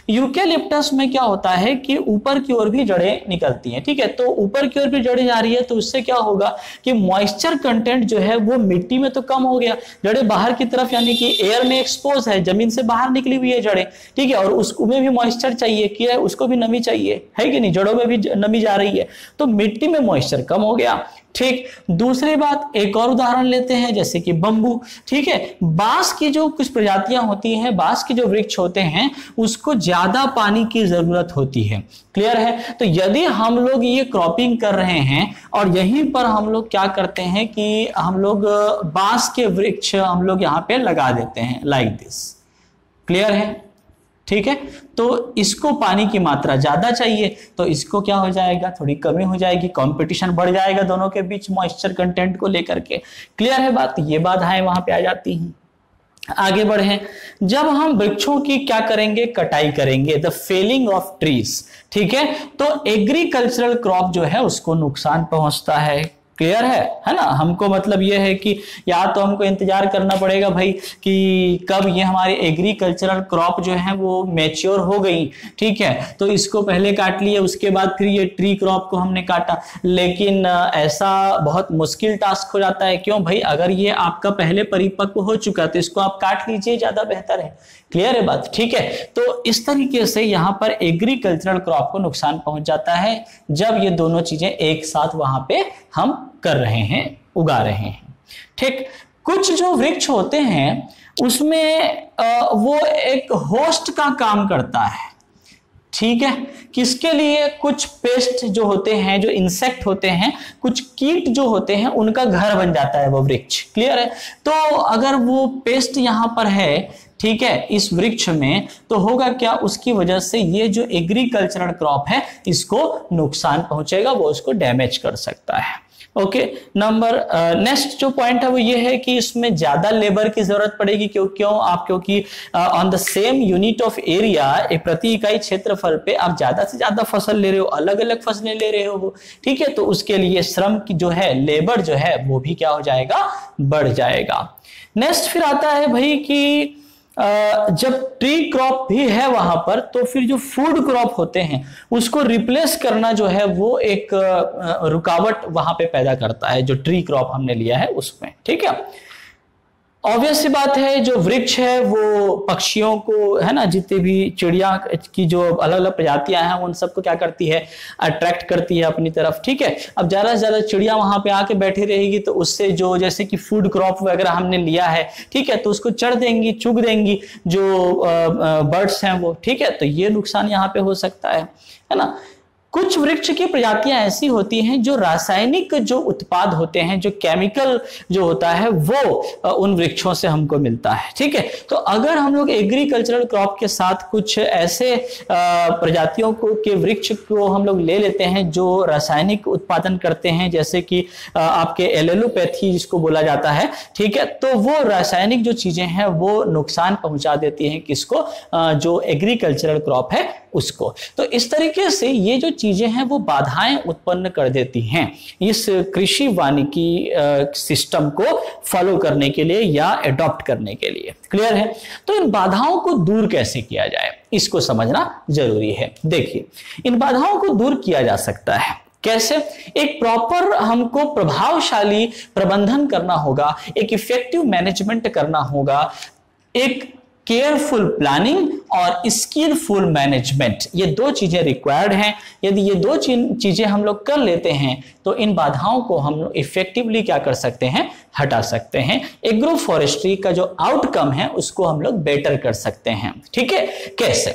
यूकेलिप्टस में क्या होता है कि ऊपर की ओर भी जड़ें निकलती हैं, ठीक है। तो ऊपर की ओर भी जड़ें जा रही है, तो उससे क्या होगा कि मॉइस्चर कंटेंट जो है वो मिट्टी में तो कम हो गया, जड़ें बाहर की तरफ यानी कि एयर में एक्सपोज है, जमीन से बाहर निकली हुई है जड़ें, ठीक है, और उसमें भी मॉइस्चर चाहिए, क्या उसको भी नमी चाहिए, है कि नहीं, जड़ों में भी नमी जा रही है, तो मिट्टी में मॉइस्चर कम हो गया, ठीक। दूसरी बात, एक और उदाहरण लेते हैं, जैसे कि बंबू, ठीक है। बांस की जो कुछ प्रजातियां होती हैं, बांस के जो वृक्ष होते हैं, उसको ज्यादा पानी की जरूरत होती है, क्लियर है। तो यदि हम लोग ये क्रॉपिंग कर रहे हैं और यहीं पर हम लोग क्या करते हैं कि हम लोग बांस के वृक्ष हम लोग यहाँ पे लगा देते हैं, लाइक दिस, क्लियर है, ठीक है। तो इसको पानी की मात्रा ज्यादा चाहिए, तो इसको क्या हो जाएगा, थोड़ी कमी हो जाएगी, कंपटीशन बढ़ जाएगा दोनों के बीच मॉइस्चर कंटेंट को लेकर के, क्लियर है बात। ये बाधाएं वहां पे आ जाती हैं। आगे बढ़े, जब हम वृक्षों की क्या करेंगे, कटाई करेंगे, द फेलिंग ऑफ ट्रीज, ठीक है, तो एग्रीकल्चरल क्रॉप जो है उसको नुकसान पहुंचता है, क्लियर है ना। हमको मतलब ये है कि या तो हमको इंतजार करना पड़ेगा भाई कि कब ये हमारी एग्रीकल्चरल क्रॉप जो है वो मैच्योर हो गई, ठीक है, तो इसको पहले काट लिए, उसके बाद फिर ये ट्री क्रॉप को हमने काटा। लेकिन ऐसा बहुत मुश्किल टास्क हो जाता है, क्यों भाई, अगर ये आपका पहले परिपक्व हो चुका तो इसको आप काट लीजिए, ज्यादा बेहतर है, क्लियर है बात, ठीक है। तो इस तरीके से यहाँ पर एग्रीकल्चरल क्रॉप को नुकसान पहुंच जाता है जब ये दोनों चीजें एक साथ वहां पे हम कर रहे हैं, उगा रहे हैं, ठीक। कुछ जो वृक्ष होते हैं उसमें वो एक होस्ट का काम करता है, ठीक है। किसके लिए, कुछ पेस्ट जो होते हैं, जो इंसेक्ट होते हैं, कुछ कीट जो होते हैं, उनका घर बन जाता है वो वृक्ष, क्लियर है। तो अगर वो पेस्ट यहां पर है, ठीक है, इस वृक्ष में, तो होगा क्या, उसकी वजह से ये जो एग्रीकल्चरल क्रॉप है इसको नुकसान पहुंचेगा, वो उसको डैमेज कर सकता है। ओके, नंबर नेक्स्ट जो पॉइंट है वो ये है कि इसमें ज्यादा लेबर की जरूरत पड़ेगी, क्योंकि on the same unit of area, एक प्रति इकाई क्षेत्रफल पे आप ज्यादा से ज्यादा फसल ले रहे हो, अलग अलग फसलें ले रहे हो, ठीक है, तो उसके लिए श्रम की जो है, लेबर जो है वो भी क्या हो जाएगा, बढ़ जाएगा। नेक्स्ट फिर आता है भाई कि जब ट्री क्रॉप भी है वहां पर, तो फिर जो फूड क्रॉप होते हैं उसको रिप्लेस करना जो है वो एक रुकावट वहां पे पैदा करता है, जो ट्री क्रॉप हमने लिया है उसमें, ठीक है। ऑब्वियस सी बात है, जो वृक्ष है वो पक्षियों को, है ना, जितने भी चिड़िया की जो अलग अलग प्रजातियां हैं उन सबको क्या करती है, अट्रैक्ट करती है अपनी तरफ, ठीक है। अब ज्यादा से ज्यादा चिड़िया वहां पे आके बैठी रहेगी, तो उससे जो, जैसे कि फूड क्रॉप वगैरह हमने लिया है, ठीक है, तो उसको चढ़ देंगी, चुग देंगी जो बर्ड्स हैं वो, ठीक है, तो ये नुकसान यहाँ पे हो सकता है ना। कुछ वृक्ष की प्रजातियां ऐसी होती हैं जो रासायनिक जो उत्पाद होते हैं, जो केमिकल जो होता है वो उन वृक्षों से हमको मिलता है, ठीक है। तो अगर हम लोग एग्रीकल्चरल क्रॉप के साथ कुछ ऐसे प्रजातियों को के वृक्ष को हम लोग ले लेते हैं जो रासायनिक उत्पादन करते हैं, जैसे कि आपके एलोपैथी जिसको बोला जाता है, ठीक है, तो वो रासायनिक जो चीजें हैं वो नुकसान पहुंचा देती हैं किसको, जो एग्रीकल्चरल क्रॉप है उसको। तो इस तरीके से ये जो चीजें हैं वो बाधाएं उत्पन्न कर देती हैं इस कृषि वानिकी सिस्टम को फॉलो करने के लिए या अडॉप्ट करने के लिए, क्लियर है। तो इन बाधाओं को दूर कैसे किया जाए, इसको समझना जरूरी है। देखिए, इन बाधाओं को दूर किया जा सकता है कैसे, एक प्रॉपर हमको प्रभावशाली प्रबंधन करना होगा, एक इफेक्टिव मैनेजमेंट करना होगा, एक केयरफुल प्लानिंग और स्किलफुल मैनेजमेंट, ये दो चीजें रिक्वायर्ड हैं। यदि ये दो चीजें हम लोग कर लेते हैं तो इन बाधाओं को हम लोग इफेक्टिवली क्या कर सकते हैं, हटा सकते हैं। एग्रो फॉरेस्ट्री का जो आउटकम है उसको हम लोग बेटर कर सकते हैं, ठीक है। कैसे,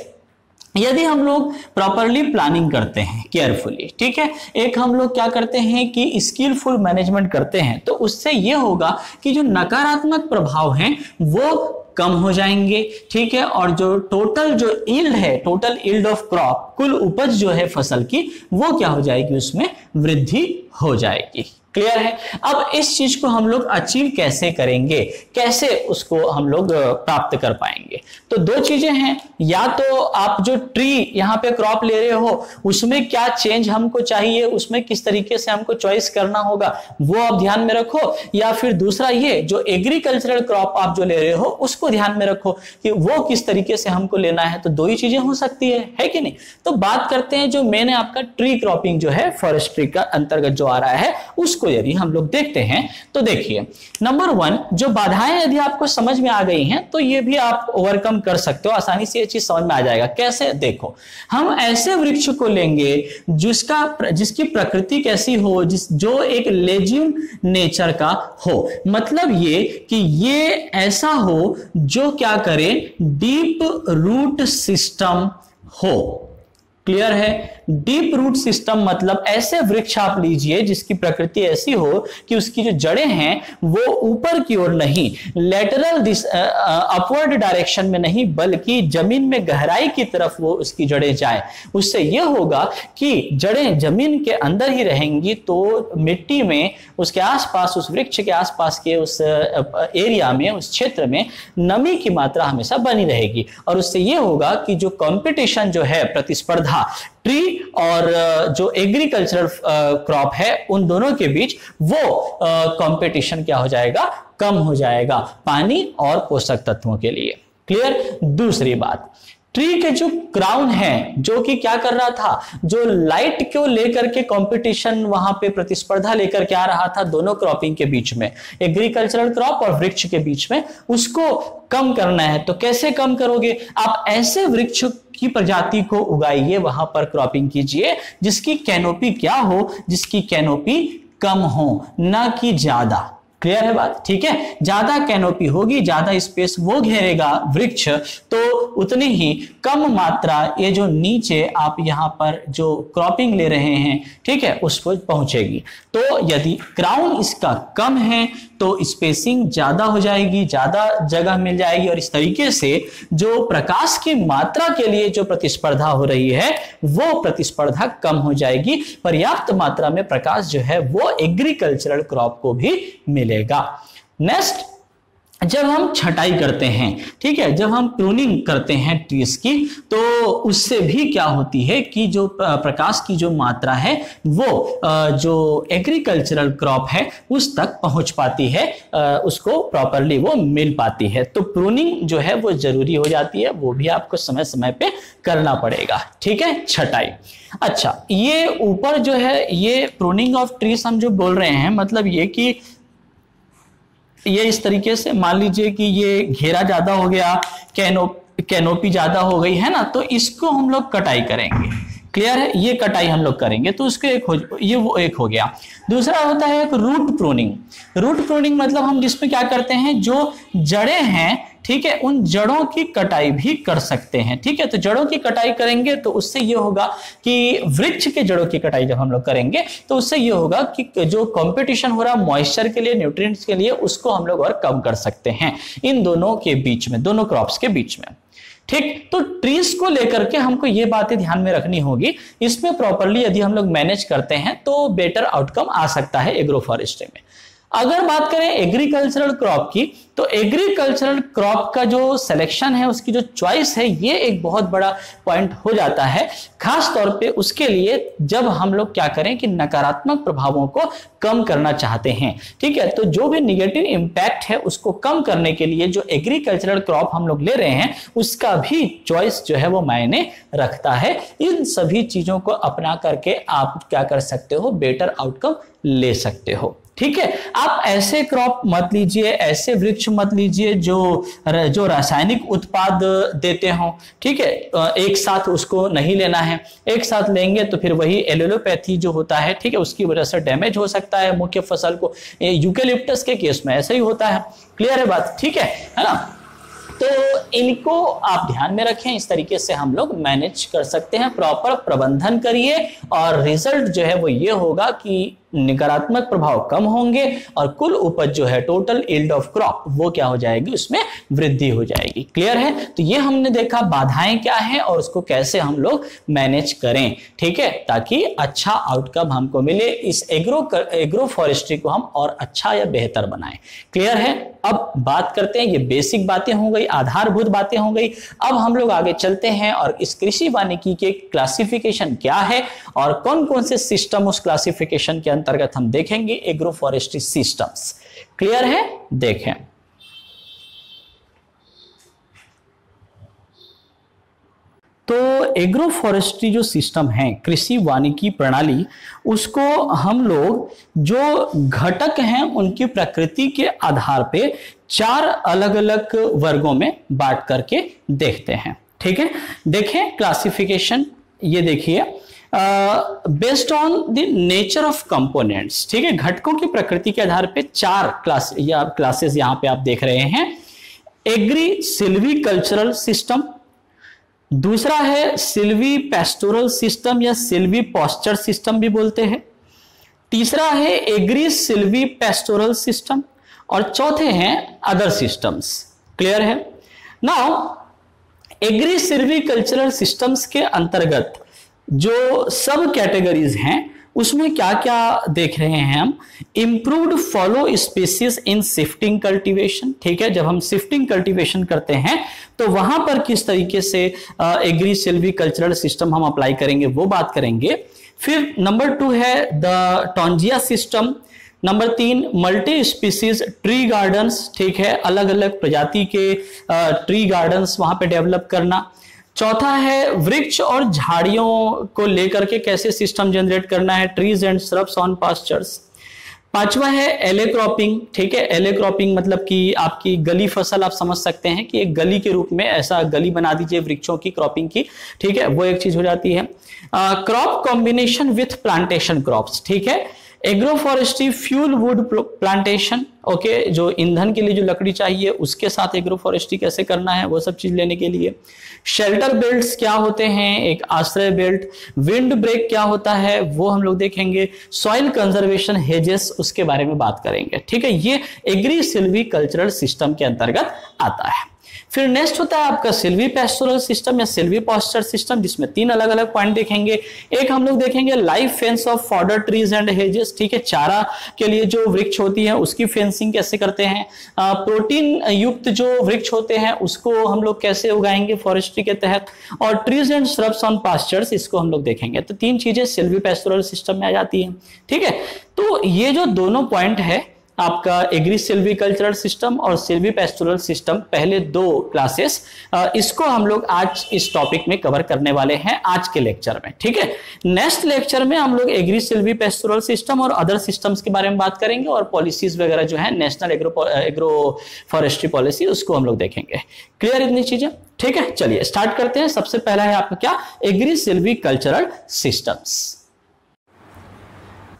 यदि हम लोग प्रॉपरली प्लानिंग करते हैं केयरफुली, ठीक है, एक हम लोग क्या करते हैं कि स्किलफुल मैनेजमेंट करते हैं, तो उससे ये होगा कि जो नकारात्मक प्रभाव हैं वो कम हो जाएंगे, ठीक है, और जो टोटल जो यील्ड है, टोटल यील्ड ऑफ क्रॉप, कुल उपज जो है फसल की, वो क्या हो जाएगी, उसमें वृद्धि हो जाएगी। क्लियर है। अब इस चीज को हम लोग अचीव कैसे करेंगे, कैसे उसको हम लोग प्राप्त कर पाएंगे? तो दो चीजें हैं, या तो आप जो ट्री यहाँ पे क्रॉप ले रहे हो उसमें क्या चेंज हमको चाहिए, उसमें किस तरीके से हमको चॉइस करना होगा वो आप ध्यान में रखो, या फिर दूसरा ये जो एग्रीकल्चरल क्रॉप आप जो ले रहे हो उसको ध्यान में रखो कि वो किस तरीके से हमको लेना है। तो दो ही चीजें हो सकती है कि नहीं? तो बात करते हैं जो मैंने आपका ट्री क्रॉपिंग जो है फॉरेस्ट्री का अंतर्गत जो आ रहा है उसको यदि हम लोग देखते हैं तो देखिए, नंबर 1 जो बाधाएं यदि आपको समझ में आ गई हैं तो ये भी आप ओवरकम कर सकते हो, आसानी से ये चीज समझ में आ जाएगा। कैसे? देखो, हम ऐसे वृक्ष को लेंगे जिसकी प्रकृति कैसी हो, जो एक लेज्यूम नेचर का हो, मतलब ये कि ये ऐसा हो जो क्या करे, डीप रूट सिस्टम हो। क्लियर है? डीप रूट सिस्टम मतलब ऐसे वृक्ष आप लीजिए जिसकी प्रकृति ऐसी हो कि उसकी जो जड़ें हैं वो ऊपर की ओर नहीं, लेटरल अपवर्ड डायरेक्शन में नहीं, बल्कि जमीन में गहराई की तरफ वो उसकी जड़ें जाए। उससे यह होगा कि जड़ें जमीन के अंदर ही रहेंगी, तो मिट्टी में उसके आसपास, उस वृक्ष के आसपास के उस एरिया में, उस क्षेत्र में नमी की मात्रा हमेशा बनी रहेगी। और उससे यह होगा कि जो कंपटीशन जो है, प्रतिस्पर्धा ट्री और जो एग्रीकल्चरल क्रॉप है उन दोनों के बीच, वो कंपटीशन क्या हो जाएगा, कम हो जाएगा पानी और पोषक तत्वों के लिए। क्लियर? दूसरी बात, ट्री के जो क्राउन है जो कि क्या कर रहा था, जो लाइट को लेकर के कंपटीशन, वहां पे प्रतिस्पर्धा लेकर के आ रहा था दोनों क्रॉपिंग के बीच में, एग्रीकल्चरल क्रॉप और वृक्ष के बीच में, उसको कम करना है। तो कैसे कम करोगे? आप ऐसे वृक्ष की प्रजाति को उगाइए, वहां पर क्रॉपिंग कीजिए जिसकी कैनोपी क्या हो, जिसकी कैनोपी कम हो, ना कि ज्यादा। क्लियर है बात? ठीक है, ज्यादा कैनोपी होगी, ज्यादा स्पेस वो घेरेगा वृक्ष, तो उतनी ही कम मात्रा ये जो नीचे आप यहां पर जो क्रॉपिंग ले रहे हैं, ठीक है, उस पर पहुंचेगी। तो यदि क्राउन इसका कम है तो स्पेसिंग ज्यादा हो जाएगी, ज्यादा जगह मिल जाएगी, और इस तरीके से जो प्रकाश की मात्रा के लिए जो प्रतिस्पर्धा हो रही है वो प्रतिस्पर्धा कम हो जाएगी। पर्याप्त मात्रा में प्रकाश जो है वो एग्रीकल्चरल क्रॉप को भी मिलेगा। नेक्स्ट, जब हम छटाई करते हैं, ठीक है, जब हम प्रूनिंग करते हैं ट्रीज की, तो उससे भी क्या होती है कि जो प्रकाश की जो मात्रा है वो जो एग्रीकल्चरल क्रॉप है उस तक पहुंच पाती है, उसको प्रॉपरली वो मिल पाती है। तो प्रूनिंग जो है वो जरूरी हो जाती है, वो भी आपको समय समय पे करना पड़ेगा। ठीक है, छटाई। अच्छा, ये ऊपर जो है ये प्रूनिंग ऑफ ट्रीज हम जो बोल रहे हैं, मतलब ये कि ये इस तरीके से मान लीजिए कि ये घेरा ज्यादा हो गया, कैनोपी ज्यादा हो गई है ना, तो इसको हम लोग कटाई करेंगे। क्लियर है? ये कटाई हम लोग करेंगे तो उसको ये वो एक हो गया। दूसरा होता है एक रूट प्रूनिंग। रूट प्रूनिंग मतलब हम जिसमें क्या करते हैं, जो जड़ें हैं, ठीक है, उन जड़ों की कटाई भी कर सकते हैं। ठीक है, तो जड़ों की कटाई करेंगे तो उससे ये होगा कि वृक्ष के जड़ों की कटाई जब हम लोग करेंगे तो उससे ये होगा कि जो कंपटीशन हो रहा है मॉइस्चर के लिए, न्यूट्रिएंट्स के लिए, उसको हम लोग और कम कर सकते हैं इन दोनों के बीच में, दोनों क्रॉप्स के बीच में। ठीक, तो ट्रीज को लेकर के हमको ये बातें ध्यान में रखनी होगी। इसमें प्रॉपरली यदि हम लोग मैनेज करते हैं तो बेटर आउटकम आ सकता है एग्रो फॉरेस्ट्री में। अगर बात करें एग्रीकल्चरल क्रॉप की, तो एग्रीकल्चरल क्रॉप का जो सिलेक्शन है, उसकी जो चॉइस है, ये एक बहुत बड़ा पॉइंट हो जाता है, खास तौर पे उसके लिए जब हम लोग क्या करें कि नकारात्मक प्रभावों को कम करना चाहते हैं। ठीक है, तो जो भी निगेटिव इंपैक्ट है उसको कम करने के लिए जो एग्रीकल्चरल क्रॉप हम लोग ले रहे हैं उसका भी चॉइस जो है वो मायने रखता है। इन सभी चीजों को अपना करके आप क्या कर सकते हो, बेटर आउटकम ले सकते हो। ठीक है, आप ऐसे क्रॉप मत लीजिए, ऐसे वृक्ष मत लीजिए जो रासायनिक उत्पाद देते हो। ठीक है, एक साथ उसको नहीं लेना है। एक साथ लेंगे तो फिर वही एलोपैथी जो होता है, ठीक है, उसकी वजह से डैमेज हो सकता है मुख्य फसल को। यूकेलिप्टस के केस में ऐसा ही होता है। क्लियर है बात? ठीक है ना? तो इनको आप ध्यान में रखें, इस तरीके से हम लोग मैनेज कर सकते हैं। प्रॉपर प्रबंधन करिए और रिजल्ट जो है वो ये होगा कि नकारात्मक प्रभाव कम होंगे और कुल उपज जो है टोटल यील्ड ऑफ क्रॉप वो क्या हो जाएगी, उसमें वृद्धि हो जाएगी। क्लियर है? तो ये हमने देखा बाधाएं क्या है और उसको कैसे हम लोग मैनेज करें, ठीक है, ताकि अच्छा आउटकम हमको मिले, इस एग्रो फॉरेस्ट्री को हम और अच्छा या बेहतर बनाएं। क्लियर है? अब बात करते हैं, ये बेसिक बातें हो गई, आधारभूत बातें हो गई। अब हम लोग आगे चलते हैं और इस कृषि वानिकी के क्लासिफिकेशन क्या है और कौन कौन से सिस्टम उस क्लासिफिकेशन के अंतर्गत हम देखेंगे, एग्रो फॉरेस्ट्री सिस्टम्स। क्लियर है? देखें, तो एग्रो फॉरेस्ट्री जो सिस्टम है, कृषि वानिकी प्रणाली, उसको हम लोग जो घटक हैं उनकी प्रकृति के आधार पे 4 अलग अलग वर्गों में बांट करके देखते हैं। ठीक है, देखें क्लासिफिकेशन, ये देखिए based on the nature of components. ठीक है, घटकों की प्रकृति के आधार पे 4 क्लासेस यहां पे आप देख रहे हैं। एग्री सिल्वी कल्चरल सिस्टम, दूसरा है सिल्वी पेस्टोरल सिस्टम या सिल्वी पॉस्चर सिस्टम भी बोलते हैं, तीसरा है एग्री सिल्वी पेस्टोरल सिस्टम और चौथे हैं अदर सिस्टम्स। क्लियर है? Now agrisilvicultural systems के अंतर्गत जो सब कैटेगरीज हैं उसमें क्या क्या देख रहे हैं हम, improved follow species in shifting cultivation. ठीक है, जब हम शिफ्टिंग कल्टीवेशन करते हैं तो वहां पर किस तरीके से एग्री सिल्वी कल्चरल सिस्टम हम अप्लाई करेंगे वो बात करेंगे। फिर नंबर 2 है the taungya system. Number 3 multi species tree gardens. ठीक है, अलग अलग प्रजाति के ट्री गार्डन्स वहां पे डेवलप करना। चौथा है वृक्ष और झाड़ियों को लेकर के कैसे सिस्टम जनरेट करना है, trees and shrubs on pastures. पांचवा है एले क्रॉपिंग। ठीक है, एले क्रॉपिंग मतलब कि आपकी गली फसल, आप समझ सकते हैं कि एक गली के रूप में ऐसा गली बना दीजिए वृक्षों की क्रॉपिंग की। ठीक है, वो एक चीज हो जाती है। Crop combination with plantation crops. ठीक है, agro forestry fuel wood plantation. Okay, जो ईंधन के लिए जो लकड़ी चाहिए उसके साथ एग्रो फॉरेस्ट्री कैसे करना है वो सब चीज लेने के लिए। शेल्टर बेल्ट्स क्या होते हैं, एक आश्रय बेल्ट। विंड ब्रेक क्या होता है वो हम लोग देखेंगे। सॉइल कंजर्वेशन हेजेस, उसके बारे में बात करेंगे। ठीक है, ये एग्री सिल्वी कल्चरल सिस्टम के अंतर्गत आता है। फिर नेक्स्ट होता है आपका सिल्वी पेस्टोरल सिस्टम या सिल्वी पॉस्चर सिस्टम, जिसमें 3 अलग अलग पॉइंट देखेंगे। एक हम लोग देखेंगे live fence of fodder trees and hedges. ठीक है, चारा के लिए जो वृक्ष होती है उसकी फेंसिंग कैसे करते हैं। प्रोटीन युक्त जो वृक्ष होते हैं उसको हम लोग कैसे उगाएंगे फॉरेस्ट्री के तहत। और trees and shrubs on pastures, इसको हम लोग देखेंगे। तो 3 चीजें सिल्वी पेस्टोरल सिस्टम में आ जाती है। ठीक है, तो ये जो दोनों पॉइंट है आपका एग्री सिल्वी कल्चरल सिस्टम और सिल्वी पेस्टोरल सिस्टम, पहले 2 क्लासेस, इसको हम लोग आज इस टॉपिक में कवर करने वाले हैं आज के लेक्चर में। ठीक है, नेक्स्ट लेक्चर में हम लोग एग्री सिल्वी पेस्टोरल सिस्टम और अदर सिस्टम्स के बारे में बात करेंगे और पॉलिसीज वगैरह जो है नेशनल एग्रो फॉरेस्ट्री पॉलिसी, उसको हम लोग देखेंगे। क्लियर इतनी चीजें? ठीक है, चलिए स्टार्ट करते हैं। सबसे पहला है आपका क्या, एग्री सिल्वी कल्चरल सिस्टम्स।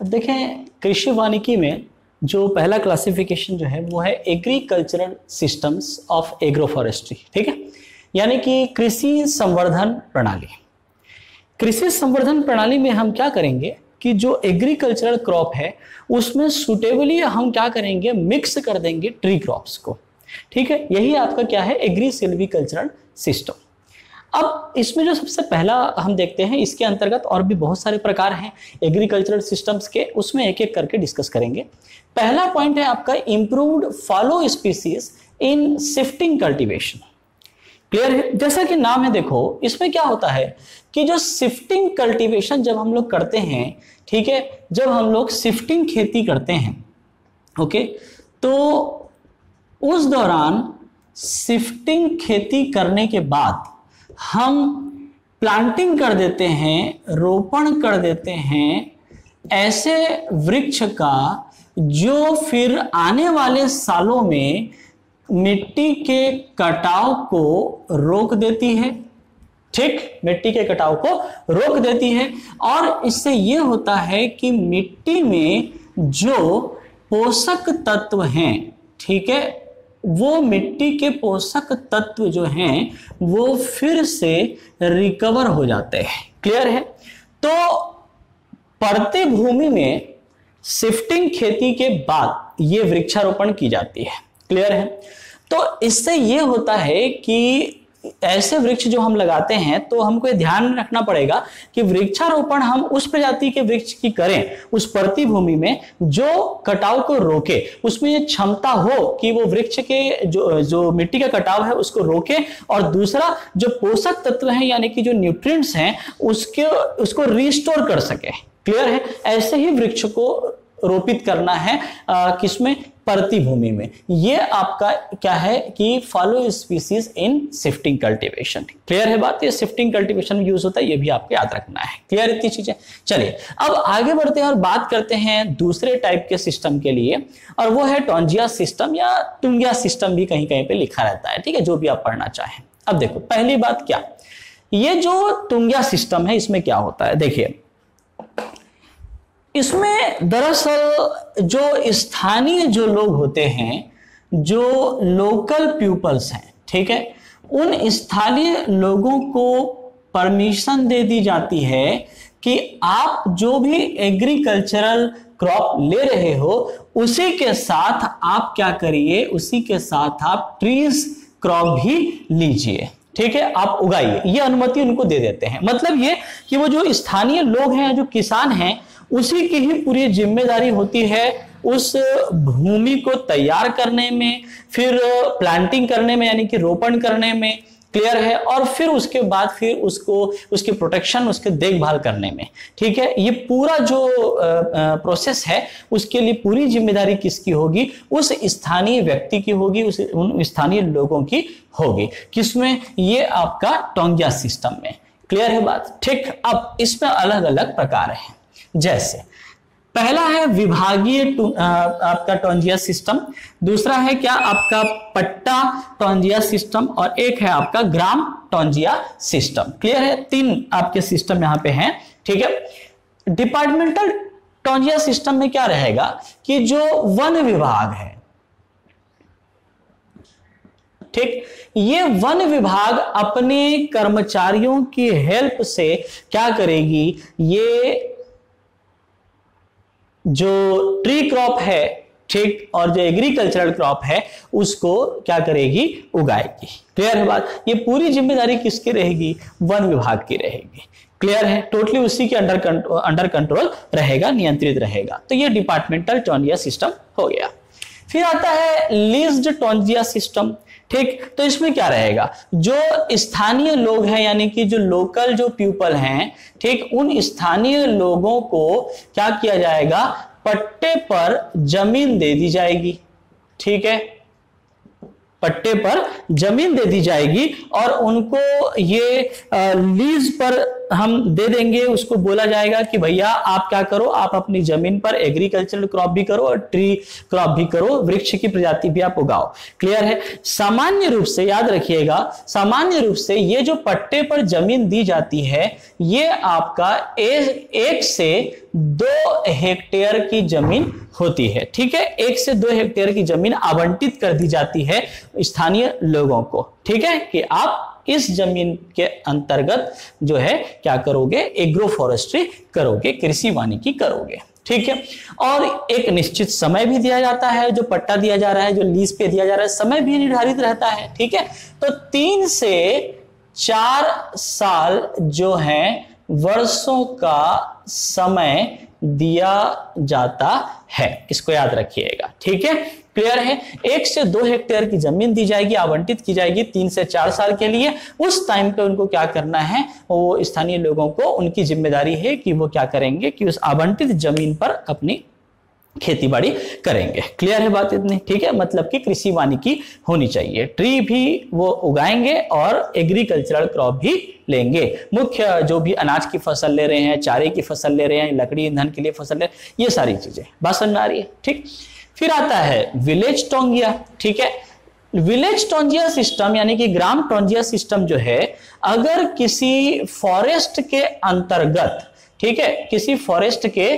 देखें कृषि वानिकी में जो पहला क्लासिफिकेशन जो है वो है agricultural systems of agro forestry. ठीक है, यानी कि कृषि संवर्धन प्रणाली। कृषि संवर्धन प्रणाली में हम क्या करेंगे कि जो एग्रीकल्चरल क्रॉप है उसमें सुटेबली हम क्या करेंगे, मिक्स कर देंगे ट्री क्रॉप्स को। ठीक है, यही आपका क्या है, एग्री सिल्वी कल्चरल सिस्टम। अब इसमें जो सबसे पहला हम देखते हैं, इसके अंतर्गत और भी बहुत सारे प्रकार हैं एग्रीकल्चरल सिस्टम्स के, उसमें एक एक करके डिस्कस करेंगे। पहला पॉइंट है आपका improved follow species in shifting cultivation. Clear है? जैसा कि नाम है, देखो इसमें क्या होता है कि जो शिफ्टिंग कल्टीवेशन जब हम लोग करते हैं, ठीक है, जब हम लोग शिफ्टिंग खेती करते हैं, ओके, तो उस दौरान शिफ्टिंग खेती करने के बाद हम प्लांटिंग कर देते हैं, रोपण कर देते हैं ऐसे वृक्ष का जो फिर आने वाले सालों में मिट्टी के कटाव को रोक देती है। ठीक, मिट्टी के कटाव को रोक देती है और इससे यह होता है कि मिट्टी में जो पोषक तत्व हैं, ठीक है, वो मिट्टी के पोषक तत्व जो हैं वो फिर से रिकवर हो जाते हैं। क्लियर है? तो पड़ती भूमि में शिफ्टिंग खेती के बाद ये वृक्षारोपण की जाती है। क्लियर है? तो इससे ये होता है कि ऐसे वृक्ष जो हम लगाते हैं तो हमको ध्यान रखना पड़ेगा कि वृक्षारोपण हम उस प्रजाति के वृक्ष की करें उस पड़ती भूमि में जो कटाव को रोके, उसमें ये क्षमता हो कि वो वृक्ष के जो मिट्टी का कटाव है उसको रोके, और दूसरा जो पोषक तत्व हैं यानी कि जो न्यूट्रिएंट्स हैं उसको रिस्टोर कर सके। क्लियर है? ऐसे ही वृक्ष को रोपित करना है किसमें? पड़ती भूमि में। ये आपका क्या है कि follow species in shifting cultivation. Clear है बात? ये शिफ्टिंग कल्टीवेशन में यूज होता है, ये भी आपको याद रखना है। क्लियर इतनी चीजें? चलिए अब आगे बढ़ते हैं और बात करते हैं दूसरे टाइप के सिस्टम के लिए, और वो है टोंजिया सिस्टम या टुंगिया सिस्टम भी कहीं कहीं पे लिखा रहता है। ठीक है, जो भी आप पढ़ना चाहें। अब देखो पहली बात क्या, ये जो टुंगिया सिस्टम है इसमें क्या होता है, देखिए इसमें दरअसल जो स्थानीय जो लोग होते हैं, जो लोकल पीपल्स हैं, ठीक है, उन स्थानीय लोगों को परमिशन दे दी जाती है कि आप जो भी एग्रीकल्चरल क्रॉप ले रहे हो उसी के साथ आप क्या करिए, उसी के साथ आप ट्रीज क्रॉप भी लीजिए। ठीक है, आप उगाइए, ये अनुमति उनको दे देते हैं। मतलब ये कि वो जो स्थानीय लोग हैं, जो किसान हैं, उसी की ही पूरी जिम्मेदारी होती है उस भूमि को तैयार करने में, फिर प्लांटिंग करने में यानी कि रोपण करने में। क्लियर है? और फिर उसके बाद फिर उसको उसकी प्रोटेक्शन, उसके देखभाल करने में। ठीक है, ये पूरा जो प्रोसेस है उसके लिए पूरी जिम्मेदारी किसकी होगी? उस स्थानीय व्यक्ति की होगी, उन स्थानीय लोगों की होगी। किसमें? ये आपका टोंगिया सिस्टम में। क्लियर है बात? ठीक। अब इसमें अलग अलग प्रकार हैं, जैसे पहला है विभागीय आपका टोंजिया सिस्टम, दूसरा है क्या आपका पट्टा टोंजिया सिस्टम, और एक है आपका ग्राम टोंजिया सिस्टम। क्लियर है? तीन आपके सिस्टम यहां पे हैं। ठीक है, डिपार्टमेंटल टोंजिया सिस्टम में क्या रहेगा कि जो वन विभाग है, ठीक, ये वन विभाग अपने कर्मचारियों की हेल्प से क्या करेगी, ये जो ट्री क्रॉप है, ठीक, और जो एग्रीकल्चरल क्रॉप है उसको क्या करेगी? उगाएगी। क्लियर है बात? ये पूरी जिम्मेदारी किसकी रहेगी? वन विभाग की रहेगी। क्लियर है? टोटली उसी के अंडर कंट्रोल रहेगा, नियंत्रित रहेगा। तो ये डिपार्टमेंटल टोंजिया सिस्टम हो गया। फिर आता है लीज्ड टोंजिया सिस्टम। ठीक, तो इसमें क्या रहेगा, जो स्थानीय लोग हैं यानी कि जो लोकल जो पीपल हैं, ठीक, उन स्थानीय लोगों को क्या किया जाएगा? पट्टे पर जमीन दे दी जाएगी। ठीक है, पट्टे पर जमीन दे दी जाएगी और उनको ये लीज पर हम दे देंगे। उसको बोला जाएगा कि भैया आप क्या करो, आप अपनी जमीन पर एग्रीकल्चरल क्रॉप भी करो और ट्री क्रॉप भी करो, वृक्ष की प्रजाति भी आप उगाओ। क्लियर है? सामान्य रूप से याद रखिएगा, सामान्य रूप से ये जो पट्टे पर जमीन दी जाती है ये आपका 1 से 2 हेक्टेयर की जमीन होती है। ठीक है, 1 से 2 हेक्टेयर की जमीन आवंटित कर दी जाती है स्थानीय लोगों को। ठीक है, कि आप इस जमीन के अंतर्गत जो है क्या करोगे? एग्रो फॉरेस्ट्री करोगे, कृषि वानिकी करोगे। ठीक है, और एक निश्चित समय भी दिया जाता है, जो पट्टा दिया जा रहा है, जो लीज पे दिया जा रहा है, समय भी निर्धारित रहता है। ठीक है, तो 3 से 4 साल जो है वर्षों का समय दिया जाता है, इसको याद रखिएगा। ठीक है, क्लियर है? 1 से 2 हेक्टेयर की जमीन दी जाएगी, आवंटित की जाएगी 3 से 4 साल के लिए। उस टाइम पे उनको क्या करना है, वो स्थानीय लोगों को, उनकी जिम्मेदारी है कि वो क्या करेंगे कि उस आवंटित जमीन पर अपनी खेती बाड़ी करेंगे। क्लियर है बात इतनी? ठीक है, मतलब कि कृषि वानिकी होनी चाहिए, ट्री भी वो उगाएंगे और एग्रीकल्चरल क्रॉप भी लेंगे। मुख्य जो भी अनाज की फसल ले रहे हैं, चारे की फसल ले रहे हैं, लकड़ी ईंधन के लिए फसल ले रहे हैं, ये सारी चीजें बात समझ में आ रही है। ठीक, फिर आता है विलेज टोंगिया। ठीक है, विलेज टोंजिया सिस्टम यानी कि ग्राम टोंजिया सिस्टम जो है, अगर किसी फॉरेस्ट के अंतर्गत, ठीक है, किसी फॉरेस्ट के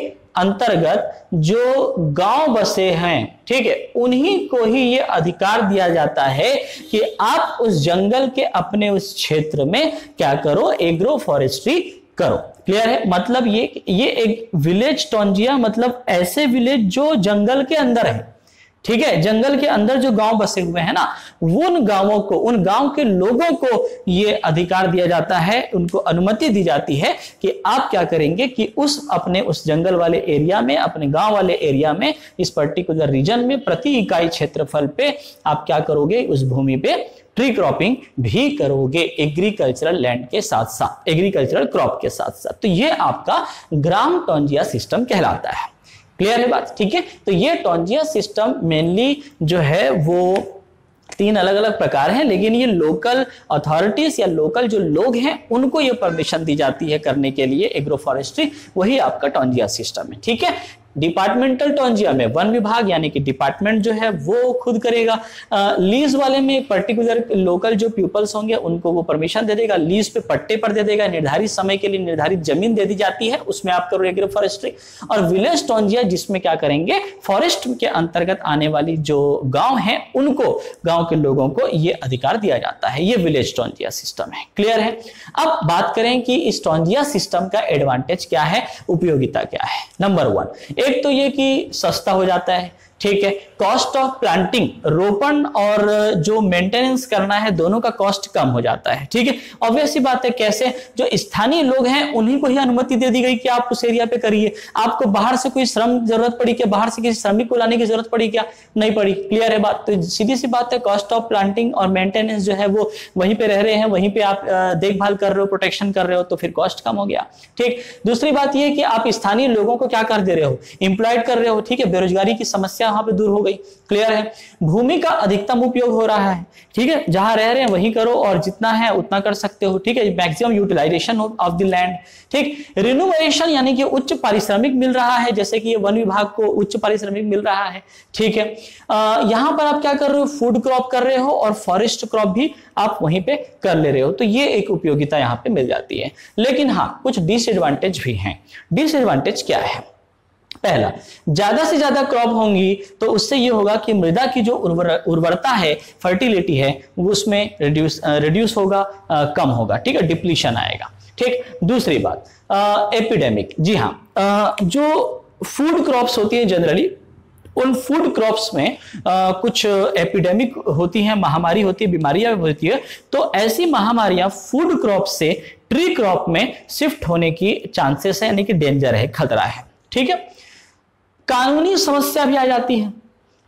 अंतर्गत जो गांव बसे हैं, ठीक है, उन्हीं को ही ये अधिकार दिया जाता है कि आप उस जंगल के अपने उस क्षेत्र में क्या करो, एग्रो फॉरेस्ट्री करो। क्लियर है? मतलब ये एक विलेज टोंजिया, मतलब ऐसे विलेज जो जंगल के अंदर है, ठीक है, जंगल के अंदर जो गांव बसे हुए हैं ना, उन गांवों को, उन गांव के लोगों को ये अधिकार दिया जाता है, उनको अनुमति दी जाती है कि आप क्या करेंगे कि अपने उस जंगल वाले एरिया में, अपने गांव वाले एरिया में, इस पर्टिकुलर रीजन में प्रति इकाई क्षेत्रफल पे आप क्या करोगे, उस भूमि पे ट्री क्रॉपिंग भी करोगे, एग्रीकल्चरल लैंड के साथ साथ, एग्रीकल्चरल क्रॉप के साथ साथ। तो ये आपका ग्राम टोंजिया सिस्टम कहलाता है। क्लियर है बात? ठीक है, तो ये टोंजिया सिस्टम मेनली जो है वो 3 अलग अलग प्रकार हैं, लेकिन ये लोकल अथॉरिटीज या लोकल जो लोग हैं उनको ये परमिशन दी जाती है करने के लिए एग्रो फॉरेस्ट्री, वही आपका टोंजिया सिस्टम है। ठीक है, डिपार्टमेंटल टोंजिया में वन विभाग यानी कि डिपार्टमेंट जो है वो खुद करेगा। लीज वाले में पर्टिकुलर लोकल जो पीपल्स होंगे उनको वो परमिशन दे देगा, लीज पे पट्टे पर दे देगा, निर्धारित समय के लिए निर्धारित जमीन दे दी जाती है, उसमें आप करो एग्रो फॉरेस्ट्री। और विलेज टोंजिया जिसमें क्या करेंगे, फॉरेस्ट के अंतर्गत आने वाली जो गांव है उनको, गांव के लोगों को ये अधिकार दिया जाता है। ये विलेज टोंजिया सिस्टम है। क्लियर है? अब बात करें कि इस टोंजिया सिस्टम का एडवांटेज क्या है, उपयोगिता क्या है। नंबर 1, एक तो ये कि सस्ता हो जाता है, ठीक है, कॉस्ट ऑफ प्लांटिंग, रोपण और जो मेंटेनेंस करना है दोनों का कॉस्ट कम हो जाता है। ठीक है, ऑब्वियस सी बात है, कैसे, जो स्थानीय लोग हैं उन्हीं को ही अनुमति दे दी गई कि आप उस एरिया पे करिए, आपको बाहर से कोई श्रम जरूरत पड़ी क्या, बाहर से किसी श्रमिक को लाने की जरूरत पड़ी क्या, नहीं पड़ी। क्लियर है बात? तो सीधी सी बात है, कॉस्ट ऑफ प्लांटिंग और मेंटेनेंस जो है वो वहीं पे रह रहे हैं, वहीं पे आप देखभाल कर रहे हो, प्रोटेक्शन कर रहे हो, तो फिर कॉस्ट कम हो गया। ठीक, दूसरी बात यह कि आप स्थानीय लोगों को क्या कर दे रहे हो, एम्प्लॉयड कर रहे हो। ठीक है, बेरोजगारी की समस्या वहां पे दूर हो गई। क्लियर है? भूमि का अधिकतम उपयोग हो रहा है। ठीक है, जहां रह रहे हैं वहीं करो और जितना है उतना कर सकते हो। ठीक है, maximum utilisation of the land. ठीक, रिन्यूमरेशन यानी कि उच्च पारिश्रमिक मिल रहा है, जैसे कि ये वन विभाग को उच्च पारिश्रमिक मिल रहा है। ठीक है, यहां पर आप क्या कर रहे हो, फूड क्रॉप कर रहे हो और फॉरेस्ट क्रॉप भी आप वहीं पे कर ले रहे हो, तो ये एक उपयोगिता यहां पे मिल जाती है। लेकिन हाँ, कुछ डिसएडवांटेज भी हैं। डिसएडवांटेज क्या है? पहला, ज्यादा से ज्यादा क्रॉप होंगी तो उससे ये होगा कि मृदा की जो उर्वरता है, फर्टिलिटी है, वो उसमें रिड्यूस होगा, कम होगा। ठीक है, डिप्लीशन आएगा। ठीक, दूसरी बात, एपिडेमिक। जी हाँ, जो फूड क्रॉप्स होती है जनरली, उन फूड क्रॉप्स में कुछ एपिडेमिक होती हैं, महामारी होती है, बीमारियां होती है, तो ऐसी महामारियां फूड क्रॉप से ट्री क्रॉप में शिफ्ट होने की चांसेस है, यानी कि डेंजर है, खतरा है। ठीक है, कानूनी समस्या भी आ जाती है।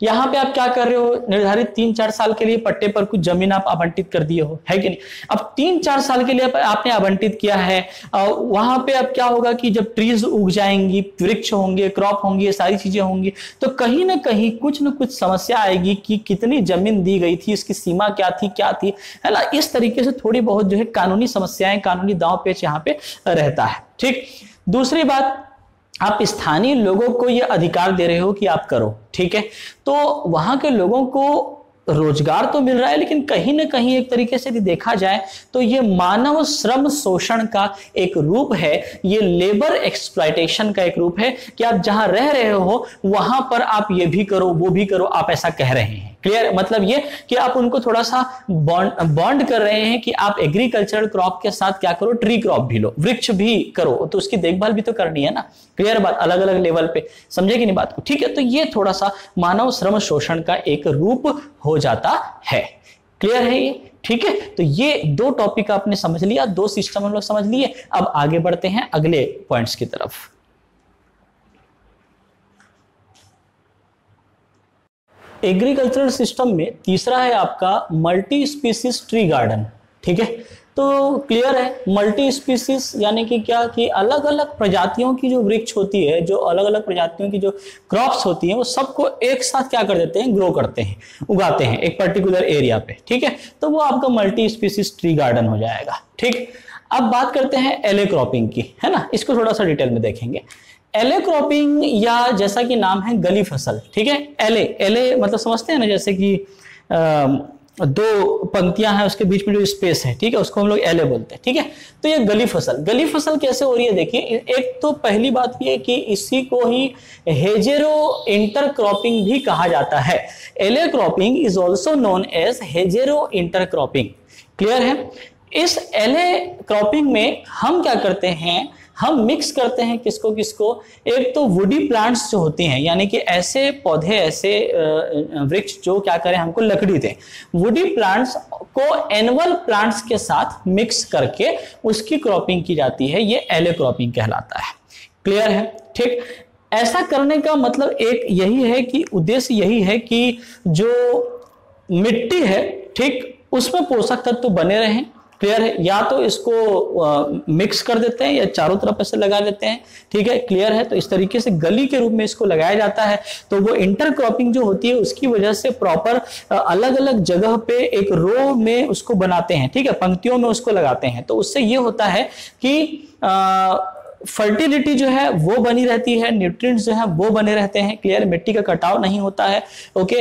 यहां पे आप क्या कर रहे हो, निर्धारित 3-4 साल के लिए पट्टे पर कुछ जमीन आप आवंटित कर दिए हो, है कि नहीं। अब 3-4 साल के लिए आपने आवंटित किया है, वहां पे अब क्या होगा कि जब ट्रीज उग जाएंगी, वृक्ष होंगे, क्रॉप होंगी, ये सारी चीजें होंगी, तो कहीं ना कहीं कुछ ना कुछ समस्या आएगी कि कितनी जमीन दी गई थी, इसकी सीमा क्या थी, है ना। इस तरीके से थोड़ी बहुत जो है कानूनी समस्याएं, कानूनी दांव पेच यहाँ पे रहता है। ठीक, दूसरी बात, आप स्थानीय लोगों को यह अधिकार दे रहे हो कि आप करो। ठीक है, तो वहां के लोगों को रोजगार तो मिल रहा है, लेकिन कहीं ना कहीं एक तरीके से देखा जाए तो ये मानव श्रम शोषण का एक रूप है, ये लेबर एक्सप्लॉयटेशन का एक रूप है कि आप जहां रह रहे हो वहां पर आप ये भी करो, वो भी करो, आप ऐसा कह रहे हैं। क्लियर? मतलब ये कि आप उनको थोड़ा सा बॉन्ड कर रहे हैं कि आप एग्रीकल्चरल क्रॉप के साथ क्या करो, ट्री क्रॉप भी लो, वृक्ष भी करो, तो उसकी देखभाल भी तो करनी है ना। क्लियर बात? अलग अलग लेवल पे, समझे कि नहीं बात को। ठीक है, तो ये थोड़ा सा मानव श्रम शोषण का एक रूप हो जाता है। क्लियर है ये? ठीक है, तो ये 2 टॉपिक आपने समझ लिया, 2 सिस्टम हम लोग समझ लिए। अब आगे बढ़ते हैं अगले पॉइंट्स की तरफ। एग्रीकल्चरल सिस्टम में तीसरा है आपका मल्टी स्पीसीज ट्री गार्डन। ठीक है, तो क्लियर है, मल्टी स्पीसीज यानी कि क्या, कि अलग अलग प्रजातियों की जो वृक्ष होती है, जो अलग अलग प्रजातियों की जो क्रॉप्स होती हैं, वो सबको एक साथ क्या कर देते हैं, ग्रो करते हैं, उगाते हैं एक पर्टिकुलर एरिया पे। ठीक है, तो वो आपका मल्टी स्पीसीज ट्री गार्डन हो जाएगा। ठीक, अब बात करते हैं एले क्रॉपिंग की, है ना। इसको थोड़ा सा डिटेल में देखेंगे। एले क्रॉपिंग, या जैसा कि नाम है गली फसल। ठीक है, एले मतलब समझते हैं ना, जैसे कि दो पंक्तियां हैं उसके बीच में जो स्पेस है, ठीक है, उसको हम लोग एले बोलते हैं, ठीक है। तो ये गली फसल कैसे हो रही है देखिए। एक तो पहली बात ये कि इसी को ही हेजेरो इंटरक्रॉपिंग भी कहा जाता है। Alley cropping is also known as hedgerow intercropping. Clear है। इस एले क्रॉपिंग में हम क्या करते हैं, हम मिक्स करते हैं किसको किसको, एक तो वुडी प्लांट्स जो होती हैं, यानी कि ऐसे पौधे, ऐसे वृक्ष जो क्या करें, हमको लकड़ी दें, वुडी प्लांट्स को एनुअल प्लांट्स के साथ मिक्स करके उसकी क्रॉपिंग की जाती है, ये एले क्रॉपिंग कहलाता है। क्लियर है, ठीक। ऐसा करने का मतलब एक यही है कि उद्देश्य यही है कि जो मिट्टी है, ठीक, उसमें पोषक तत्व बने रहें। क्लियर है। या तो इसको मिक्स कर देते हैं या चारों तरफ ऐसे लगा देते हैं, ठीक है। क्लियर है। तो इस तरीके से गली के रूप में इसको लगाया जाता है। तो वो इंटरक्रॉपिंग जो होती है उसकी वजह से प्रॉपर अलग अलग जगह पे एक रो में उसको बनाते हैं, ठीक है, पंक्तियों में उसको लगाते हैं। तो उससे ये होता है कि फर्टिलिटी जो है वो बनी रहती है, न्यूट्रिएंट्स जो है वो बने रहते हैं। क्लियर। मिट्टी का कटाव नहीं होता है। ओके।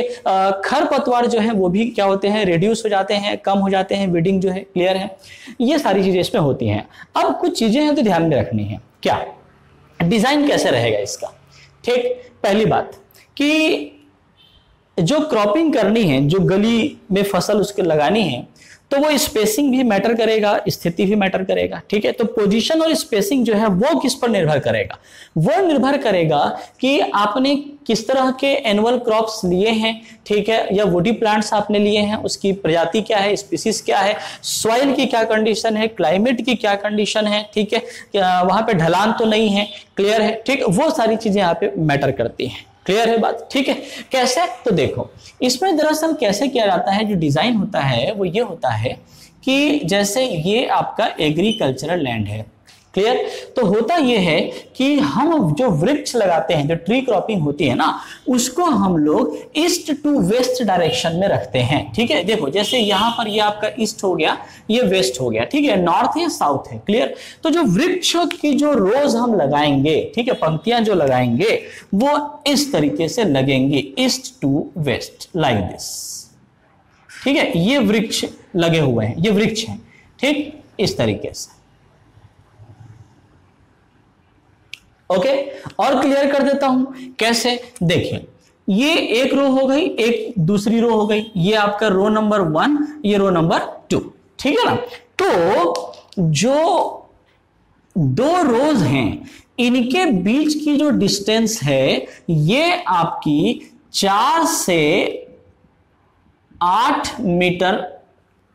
खरपतवार जो है वो भी क्या होते हैं, रिड्यूस हो जाते हैं, कम हो जाते हैं, वीडिंग जो है। क्लियर है। ये सारी चीजें इसमें होती हैं। अब कुछ चीजें हैं तो ध्यान में रखनी है। क्या डिजाइन कैसे रहेगा इसका, ठीक। पहली बात कि जो क्रॉपिंग करनी है, जो गली में फसल उसके लगानी है, तो वो स्पेसिंग भी मैटर करेगा, स्थिति भी मैटर करेगा, ठीक है। तो पोजीशन और स्पेसिंग जो है वो किस पर निर्भर करेगा, वो निर्भर करेगा कि आपने किस तरह के एनुअल क्रॉप्स लिए हैं, ठीक है, या वुडी प्लांट्स आपने लिए हैं, उसकी प्रजाति क्या है, स्पीसीज क्या है, सॉइल की क्या कंडीशन है, क्लाइमेट की क्या कंडीशन है, ठीक है, वहां पे ढलान तो नहीं है। क्लियर है, ठीक। वो सारी चीजें यहाँ पे मैटर करती हैं। क्लियर है बात, ठीक है। कैसे, तो देखो इसमें दरअसल कैसे किया जाता है, जो डिजाइन होता है वो ये होता है कि जैसे ये आपका एग्रीकल्चरल लैंड है। क्लियर। तो होता यह है कि हम जो वृक्ष लगाते हैं, जो ट्री क्रॉपिंग होती है ना, उसको हम लोग ईस्ट टू वेस्ट डायरेक्शन में रखते हैं, ठीक है। देखो जैसे यहां पर ये आपका ईस्ट हो गया, ये वेस्ट हो गया, ठीक है, नॉर्थ है, साउथ है। क्लियर। तो जो वृक्षों की जो रोज हम लगाएंगे, ठीक है, पंक्तियां जो लगाएंगे वो इस तरीके से लगेंगे, east to west, like this, ठीक है। ये वृक्ष लगे हुए हैं, ये वृक्ष हैं, ठीक, इस तरीके से। ओके। और क्लियर कर देता हूं कैसे, देखिए ये एक रो हो गई, एक दूसरी रो हो गई, ये आपका रो नंबर 1, ये रो नंबर 2, ठीक है ना। तो जो दो रोज हैं इनके बीच की जो डिस्टेंस है ये आपकी 4 से 8 मीटर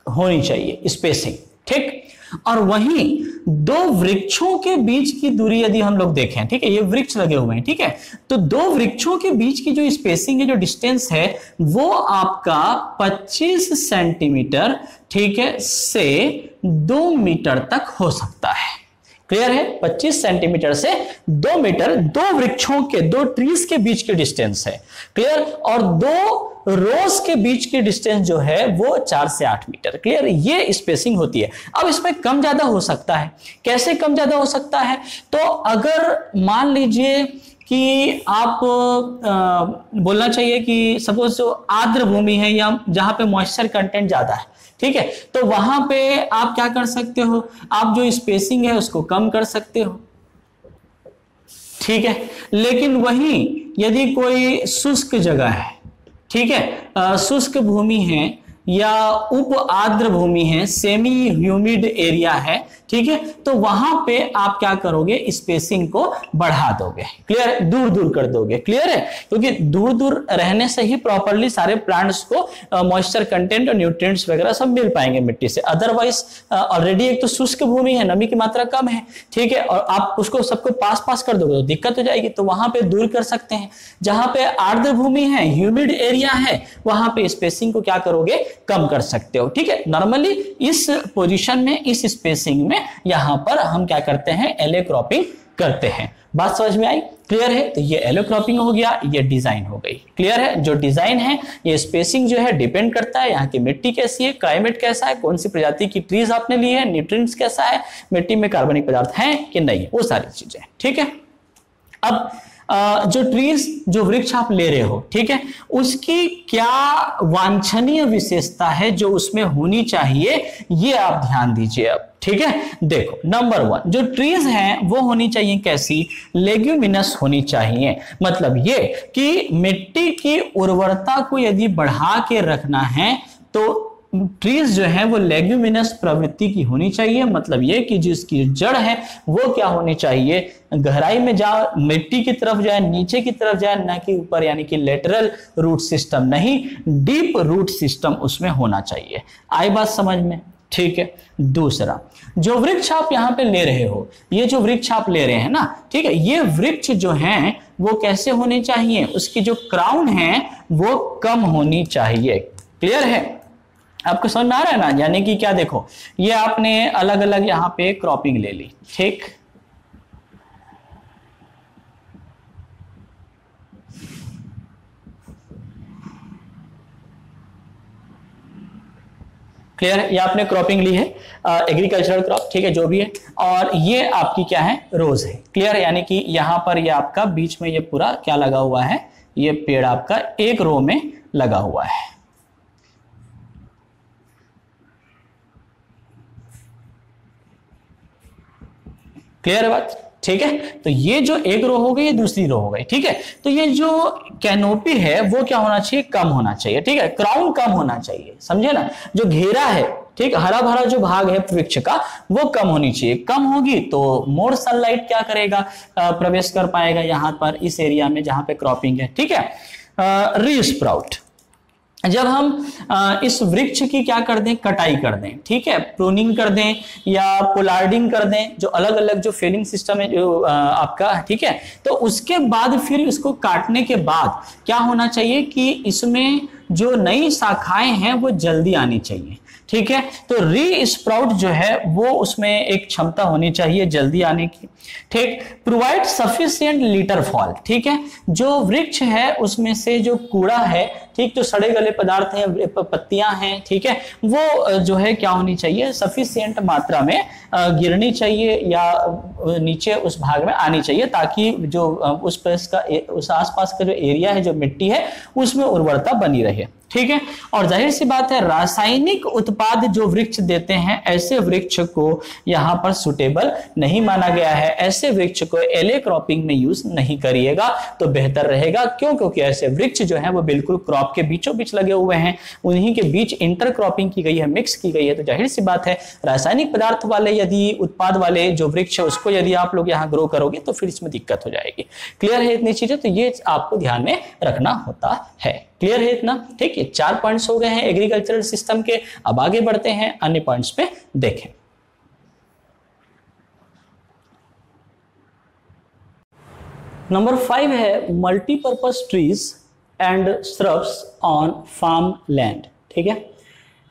होनी चाहिए स्पेसिंग, ठीक। और वहीं दो वृक्षों के बीच की दूरी यदि हम लोग देखें, ठीक है, ये वृक्ष लगे हुए हैं, ठीक है, तो दो वृक्षों के बीच की जो स्पेसिंग है, जो डिस्टेंस है, वो आपका 25 सेंटीमीटर, ठीक है, से 2 मीटर तक हो सकता है। क्लियर है। 25 सेंटीमीटर से 2 मीटर दो वृक्षों के, दो ट्रीज के बीच के डिस्टेंस है। क्लियर। और दो रोज के बीच की डिस्टेंस जो है वो 4 से 8 मीटर। क्लियर। ये स्पेसिंग होती है। अब इसमें कम ज्यादा हो सकता है। कैसे कम ज्यादा हो सकता है, तो अगर मान लीजिए कि आप बोलना चाहिए कि सपोज जो आर्द्र भूमि है या जहां पे मॉइस्चर कंटेंट ज्यादा है, ठीक है, तो वहां पे आप क्या कर सकते हो, आप जो स्पेसिंग है उसको कम कर सकते हो, ठीक है। लेकिन वहीं यदि कोई शुष्क जगह है, ठीक है, शुष्क भूमि है या उप आर्द्र भूमि है, सेमी ह्यूमिड एरिया है, ठीक है, तो वहां पे आप क्या करोगे, स्पेसिंग को बढ़ा दोगे। क्लियर है। दूर दूर कर दोगे। क्लियर है। क्योंकि दूर दूर रहने से ही प्रॉपर्ली सारे प्लांट्स को मॉइस्चर कंटेंट और न्यूट्रिएंट्स वगैरह सब मिल पाएंगे मिट्टी से। अदरवाइज ऑलरेडी एक तो शुष्क भूमि है, नमी की मात्रा कम है, ठीक है, और आप उसको सबको पास पास कर दोगे तो दिक्कत हो जाएगी। तो वहां पे दूर कर सकते हैं। जहां पे आर्द्र भूमि है, ह्यूमिड एरिया है, वहां पे स्पेसिंग को क्या करोगे, कम कर सकते हो, ठीक है। नॉर्मली इस पोजीशन में, इस स्पेसिंग में यहां पर हम क्या करते हैं, एले क्रॉपिंग करते हैं। बात समझ में आई। क्लियर है। तो ये एले क्रॉपिंग हो गया, ये डिजाइन हो गई। क्लियर है। जो डिजाइन है, ये स्पेसिंग जो है डिपेंड करता है यहाँ की मिट्टी कैसी है, क्लाइमेट कैसा है, कौन सी प्रजाति की ट्रीज आपने ली है, न्यूट्रिएंट्स कैसा है, मिट्टी में कार्बनिक पदार्थ हैं कि नहीं, वो सारी चीजें, ठीक है। अब जो ट्रीज, जो वृक्ष आप ले रहे हो, ठीक है, उसकी क्या वांछनीय विशेषता है जो उसमें होनी चाहिए, ये आप ध्यान दीजिए अब, ठीक है। देखो, नंबर 1, जो ट्रीज हैं वो होनी चाहिए कैसी, लेग्यूमिनस होनी चाहिए। मतलब ये कि मिट्टी की उर्वरता को यदि बढ़ा के रखना है तो ट्रीज जो है वो लेग्यूमिनस प्रवृत्ति की होनी चाहिए। मतलब ये कि जिसकी जड़ है वो क्या होनी चाहिए, गहराई में जा, मिट्टी की तरफ जाए, नीचे की तरफ जाए, ना कि ऊपर, यानी कि लेटरल रूट सिस्टम नहीं, डीप रूट सिस्टम उसमें होना चाहिए। आई बात समझ में, ठीक है। दूसरा, जो वृक्ष आप यहां पे ले रहे हो, ये जो वृक्ष आप ले रहे हैं ना, ठीक है, ये वृक्ष जो हैं वो कैसे होने चाहिए, उसकी जो क्राउन है वो कम होनी चाहिए। क्लियर है, आपको समझ में आ रहा है ना। यानी कि क्या, देखो, ये आपने अलग अलग यहां पे क्रॉपिंग ले ली, ठीक, क्लियर है, ये आपने क्रॉपिंग ली है, एग्रीकल्चरल क्रॉप, ठीक है, जो भी है, और ये आपकी क्या है, रोज है। क्लियर है, यानी कि यहां पर ये आपका बीच में ये पूरा क्या लगा हुआ है, ये पेड़ आपका एक रो में लगा हुआ है। क्लियर है बात, ठीक है। तो ये जो एक रो हो गई, ये दूसरी रो हो गई, ठीक है। तो ये जो कैनोपी है वो क्या होना चाहिए, कम होना चाहिए, ठीक है, क्राउन कम होना चाहिए, समझे ना। जो घेरा है, ठीक, हरा भरा जो भाग है वृक्ष का वो कम होनी चाहिए। कम होगी तो मोर सनलाइट क्या करेगा, प्रवेश कर पाएगा यहां पर, इस एरिया में जहां पे क्रॉपिंग है, ठीक है। रीस्प्राउट, जब हम इस वृक्ष की क्या कर दें, कटाई कर दें, ठीक है, प्रूनिंग कर दें या पोलार्डिंग कर दें, जो अलग अलग जो फेलिंग सिस्टम है जो आपका, ठीक है, तो उसके बाद फिर इसको काटने के बाद क्या होना चाहिए कि इसमें जो नई शाखाएं हैं वो जल्दी आनी चाहिए, ठीक है। तो री स्प्राउट जो है वो उसमें एक क्षमता होनी चाहिए जल्दी आने की, ठीक। प्रोवाइड सफिशिएंट लीटर फॉल, ठीक है, जो वृक्ष है उसमें से जो कूड़ा है, ठीक, जो सड़े गले पदार्थ हैं, पत्तियां हैं, ठीक है, वो जो है क्या होनी चाहिए, सफिशिएंट मात्रा में गिरनी चाहिए या नीचे उस भाग में आनी चाहिए, ताकि जो उस प्लेस का, उस आसपास का जो एरिया है, जो मिट्टी है, उसमें उर्वरता बनी रहे, ठीक है। और जाहिर सी बात है, रासायनिक उत्पाद जो वृक्ष देते हैं ऐसे वृक्ष को यहां पर सुटेबल नहीं माना गया है। ऐसे वृक्ष को एले क्रॉपिंग में यूज नहीं करिएगा तो बेहतर रहेगा। क्यों? क्योंकि ऐसे वृक्ष जो है वो बिल्कुल क्रॉप के बीचों बीच लगे हुए हैं, उन्हीं के बीच इंटर क्रॉपिंग की गई है, मिक्स की गई है। तो जाहिर सी बात है, रासायनिक पदार्थ वाले यदि उत्पाद वाले जो वृक्ष है उसको यदि आप लोग यहाँ ग्रो करोगे तो फिर इसमें दिक्कत हो जाएगी। क्लियर है इतनी चीजें? तो ये आपको ध्यान में रखना होता है। क्लियर है इतना? ठीक है, 4 पॉइंट्स हो गए हैं एग्रीकल्चरल सिस्टम के। अब आगे बढ़ते हैं, अन्य पॉइंट्स पे देखें। नंबर 5 है multipurpose trees and shrubs on farm land. ठीक है,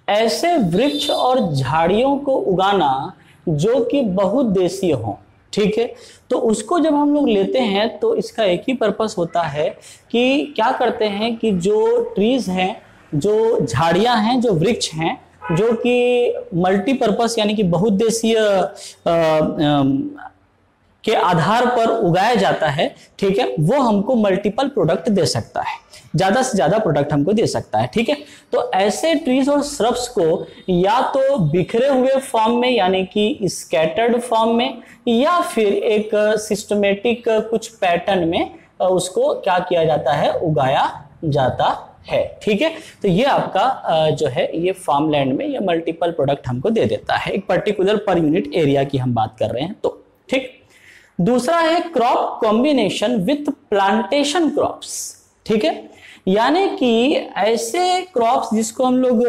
ऐसे वृक्ष और झाड़ियों को उगाना जो कि बहुउद्देशीय हो। ठीक है, तो उसको जब हम लोग लेते हैं तो इसका एक ही पर्पस होता है कि क्या करते हैं कि जो ट्रीज हैं, जो झाड़ियां हैं, जो वृक्ष हैं, जो कि मल्टीपर्पस यानी कि बहुउद्देशीय के आधार पर उगाया जाता है, ठीक है, वो हमको मल्टीपल प्रोडक्ट दे सकता है, ज्यादा से ज्यादा प्रोडक्ट हमको दे सकता है। ठीक है, तो ऐसे ट्रीज और श्रब्स को या तो बिखरे हुए फॉर्म में यानी कि स्कैटर्ड फॉर्म में या फिर एक सिस्टमेटिक कुछ पैटर्न में उसको क्या किया जाता है, उगाया जाता है। ठीक है, तो ये आपका जो है ये फार्म लैंड में ये मल्टीपल प्रोडक्ट हमको दे देता है, एक पर्टिकुलर पर यूनिट एरिया की हम बात कर रहे हैं तो। ठीक, दूसरा है crop combination with plantation crops. ठीक है, यानी कि ऐसे क्रॉप्स जिसको हम लोग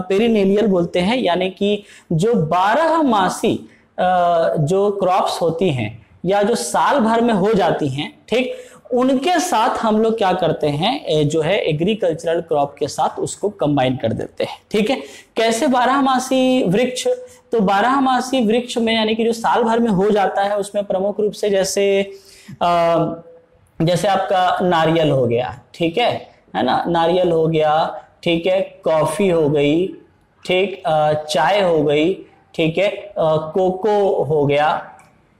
पेरिनेलियल बोलते हैं, यानी कि जो 12 मासी जो क्रॉप्स होती हैं या जो साल भर में हो जाती हैं, ठीक, उनके साथ हम लोग क्या करते हैं, जो है एग्रीकल्चरल क्रॉप के साथ उसको कंबाइन कर देते हैं। ठीक है, कैसे 12 मासी वृक्ष? तो 12 मासी वृक्ष में यानी कि जो साल भर में हो जाता है उसमें प्रमुख रूप से जैसे आपका नारियल हो गया, ठीक है ना, नारियल हो गया, ठीक है, कॉफी हो गई, ठीक, चाय हो गई, ठीक है, कोको हो गया,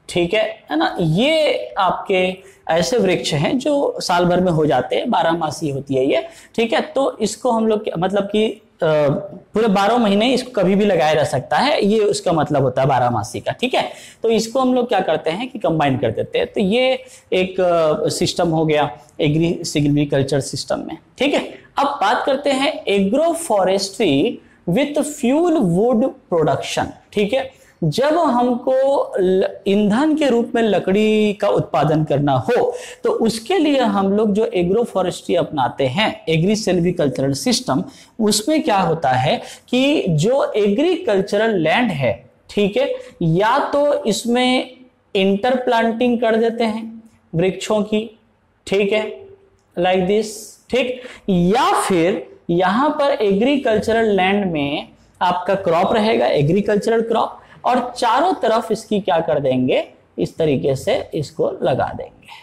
ठीक है ना। ये आपके ऐसे वृक्ष हैं जो साल भर में हो जाते हैं, 12 मासी होती है ये, ठीक है। तो इसको हम लोग मतलब कि पूरे 12 महीने इसको कभी भी लगाया जा सकता है, ये उसका मतलब होता है 12 मासी का, ठीक है। तो इसको हम लोग क्या करते हैं कि कंबाइन कर देते हैं। तो ये एक सिस्टम हो गया एग्री सिल्वीकल्चर सिस्टम में, ठीक है। अब बात करते हैं agro forestry with fuel wood production, ठीक है। जब हमको ईंधन के रूप में लकड़ी का उत्पादन करना हो तो उसके लिए हम लोग जो एग्रो फॉरेस्ट्री अपनाते हैं, एग्री सिल्वीकल्चरल सिस्टम, उसमें क्या होता है कि जो एग्रीकल्चरल लैंड है, ठीक है, या तो इसमें इंटर प्लांटिंग कर देते हैं वृक्षों की, ठीक है, लाइक दिस, ठीक, या फिर यहां पर एग्रीकल्चरल लैंड में आपका क्रॉप रहेगा, एग्रीकल्चरल क्रॉप, और चारों तरफ इसकी क्या कर देंगे, इस तरीके से इसको लगा देंगे।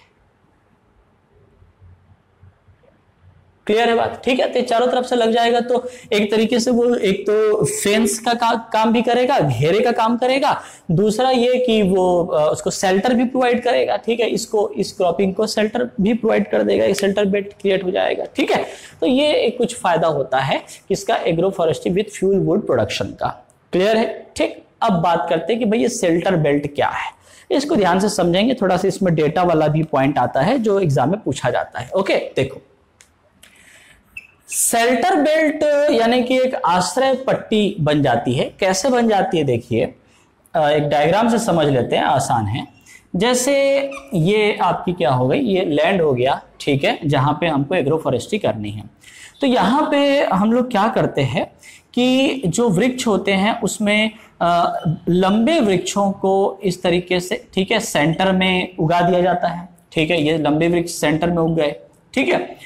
क्लियर है बात, ठीक है। तो चारों तरफ से लग जाएगा तो एक तरीके से वो एक तो फेंस का काम भी करेगा, घेरे का काम करेगा, दूसरा ये कि वो उसको शेल्टर भी प्रोवाइड करेगा, ठीक है। इसको, इस क्रॉपिंग को शेल्टर भी प्रोवाइड कर देगा, शेल्टर बेड क्रिएट हो जाएगा, ठीक है। तो ये एक कुछ फायदा होता है किसका, agro forestry with fuel wood production का। क्लियर है, ठीक। अब बात करते हैं कि भाई ये शेल्टर बेल्ट क्या है, इसको ध्यान से समझेंगे। थोड़ा सा इसमें डेटा वाला भी पॉइंट आता है जो एग्जाम में पूछा जाता है। ओके, देखो, शेल्टर बेल्ट यानी कि एक आश्रय पट्टी बन जाती है। कैसे बन जाती है, देखिए एक डायग्राम से समझ लेते हैं, आसान है। जैसे ये आपकी क्या हो गई, ये लैंड हो गया, ठीक है, जहां पे हमको एग्रो फॉरेस्ट्री करनी है। तो यहाँ पे हम लोग क्या करते हैं कि जो वृक्ष होते हैं उसमें लंबे वृक्षों को इस तरीके से, ठीक है, सेंटर में उगा दिया जाता है, ठीक है। ये लंबे वृक्ष सेंटर में उग गए, ठीक है।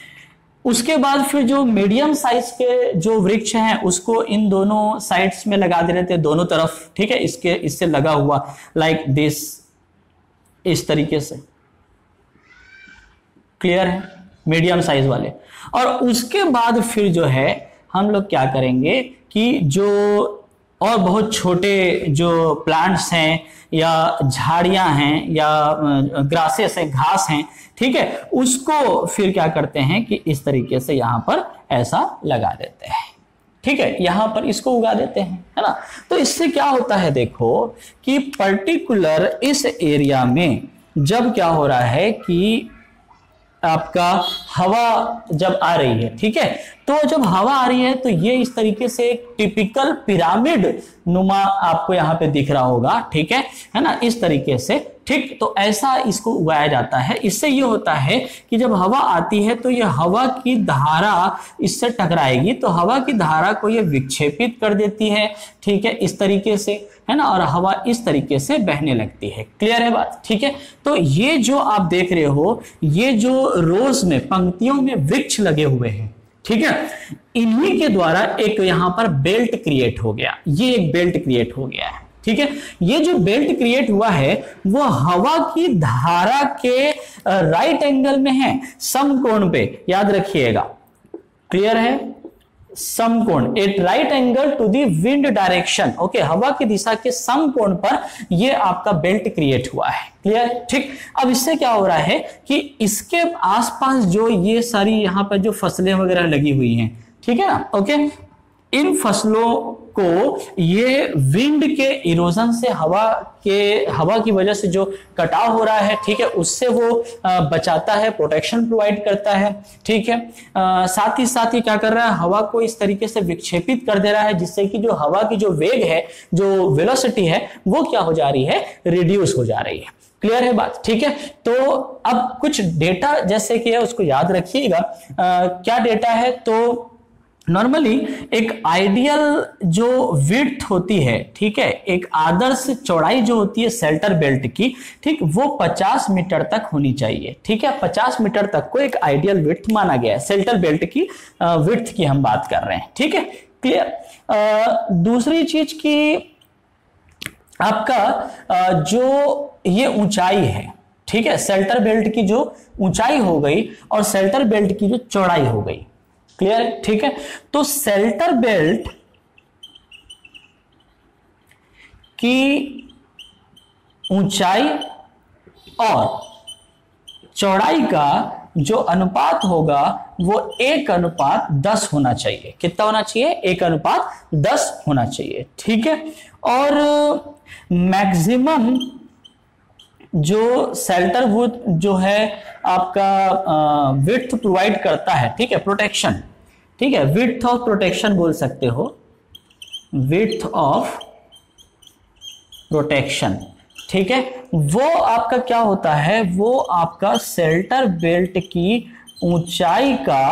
उसके बाद फिर जो मीडियम साइज के जो वृक्ष हैं उसको इन दोनों साइड्स में लगा दे रहे थे, दोनों तरफ, ठीक है, इससे लगा हुआ, लाइक दिस, इस तरीके से। क्लियर है, मीडियम साइज वाले। और उसके बाद फिर जो है हम लोग क्या करेंगे कि जो और बहुत छोटे जो प्लांट्स हैं या झाड़ियां हैं या ग्रासेस हैं, घास हैं, ठीक है, उसको फिर क्या करते हैं कि इस तरीके से यहां पर ऐसा लगा देते हैं, ठीक है, यहां पर इसको उगा देते हैं, है ना। तो इससे क्या होता है, देखो कि पर्टिकुलर इस एरिया में जब क्या हो रहा है कि आपका हवा जब आ रही है, ठीक है, तो जब हवा आ रही है तो ये इस तरीके से एक टिपिकल पिरामिड नुमा आपको यहाँ पे दिख रहा होगा, ठीक है ना, इस तरीके से, ठीक। तो ऐसा इसको उगाया जाता है। इससे ये होता है कि जब हवा आती है तो ये हवा की धारा इससे टकराएगी, तो हवा की धारा को ये विक्षेपित कर देती है, ठीक है, इस तरीके से, है ना, और हवा इस तरीके से बहने लगती है। क्लियर है बात, ठीक है। तो ये जो आप देख रहे हो, ये जो रोज में, पंक्तियों में वृक्ष लगे हुए हैं, ठीक है, इन्हीं के द्वारा एक यहां पर बेल्ट क्रिएट हो गया, ये एक बेल्ट क्रिएट हो गया है, ठीक है। ये जो बेल्ट क्रिएट हुआ है वो हवा की धारा के राइट एंगल में है, समकोण पे, याद रखिएगा। क्लियर है, समकोण, at right angle to the wind direction, okay, हवा की दिशा के समकोण पर ये आपका बेल्ट क्रिएट हुआ है। क्लियर, ठीक। अब इससे क्या हो रहा है कि इसके आसपास जो ये सारी यहाँ पर जो फसलें वगैरह लगी हुई हैं, ठीक है ना, ओके, इन फसलों को ये विंड के इरोजन से, हवा की वजह से जो कटाव हो रहा है, ठीक है, उससे वो बचाता है, प्रोटेक्शन प्रोवाइड करता है, ठीक है। साथ ही क्या कर रहा है, हवा को इस तरीके से विक्षेपित कर दे रहा है, जिससे कि जो हवा की जो वेग है, जो वेलोसिटी है, वो क्या हो जा रही है, रिड्यूस हो जा रही है। क्लियर है बात, ठीक है। तो अब कुछ डेटा जैसे कि है उसको याद रखिएगा। क्या डेटा है, तो नॉर्मली एक आइडियल जो विड्थ होती है, ठीक है, एक आदर्श चौड़ाई जो होती है शेल्टर बेल्ट की, ठीक, वो 50 मीटर तक होनी चाहिए, ठीक है। 50 मीटर तक को एक आइडियल विड्थ माना गया है, शेल्टर बेल्ट की विड्थ की हम बात कर रहे हैं, ठीक है। क्लियर। दूसरी चीज की आपका जो ये ऊंचाई है, ठीक है, शेल्टर बेल्ट की जो ऊंचाई हो गई और शेल्टर बेल्ट की जो चौड़ाई हो गई। क्लियर है, ठीक है। तो शेल्टर बेल्ट की ऊंचाई और चौड़ाई का जो अनुपात होगा वो 1:10 होना चाहिए। कितना होना चाहिए? 1:10 होना चाहिए। ठीक है। और मैक्सिमम जो शेल्टर वुड जो है आपका विड्थ प्रोवाइड करता है, ठीक है, प्रोटेक्शन, ठीक है, विड्थ ऑफ प्रोटेक्शन बोल सकते हो, विड्थ ऑफ प्रोटेक्शन, ठीक है, वो आपका क्या होता है? वो आपका शेल्टर बेल्ट की ऊंचाई का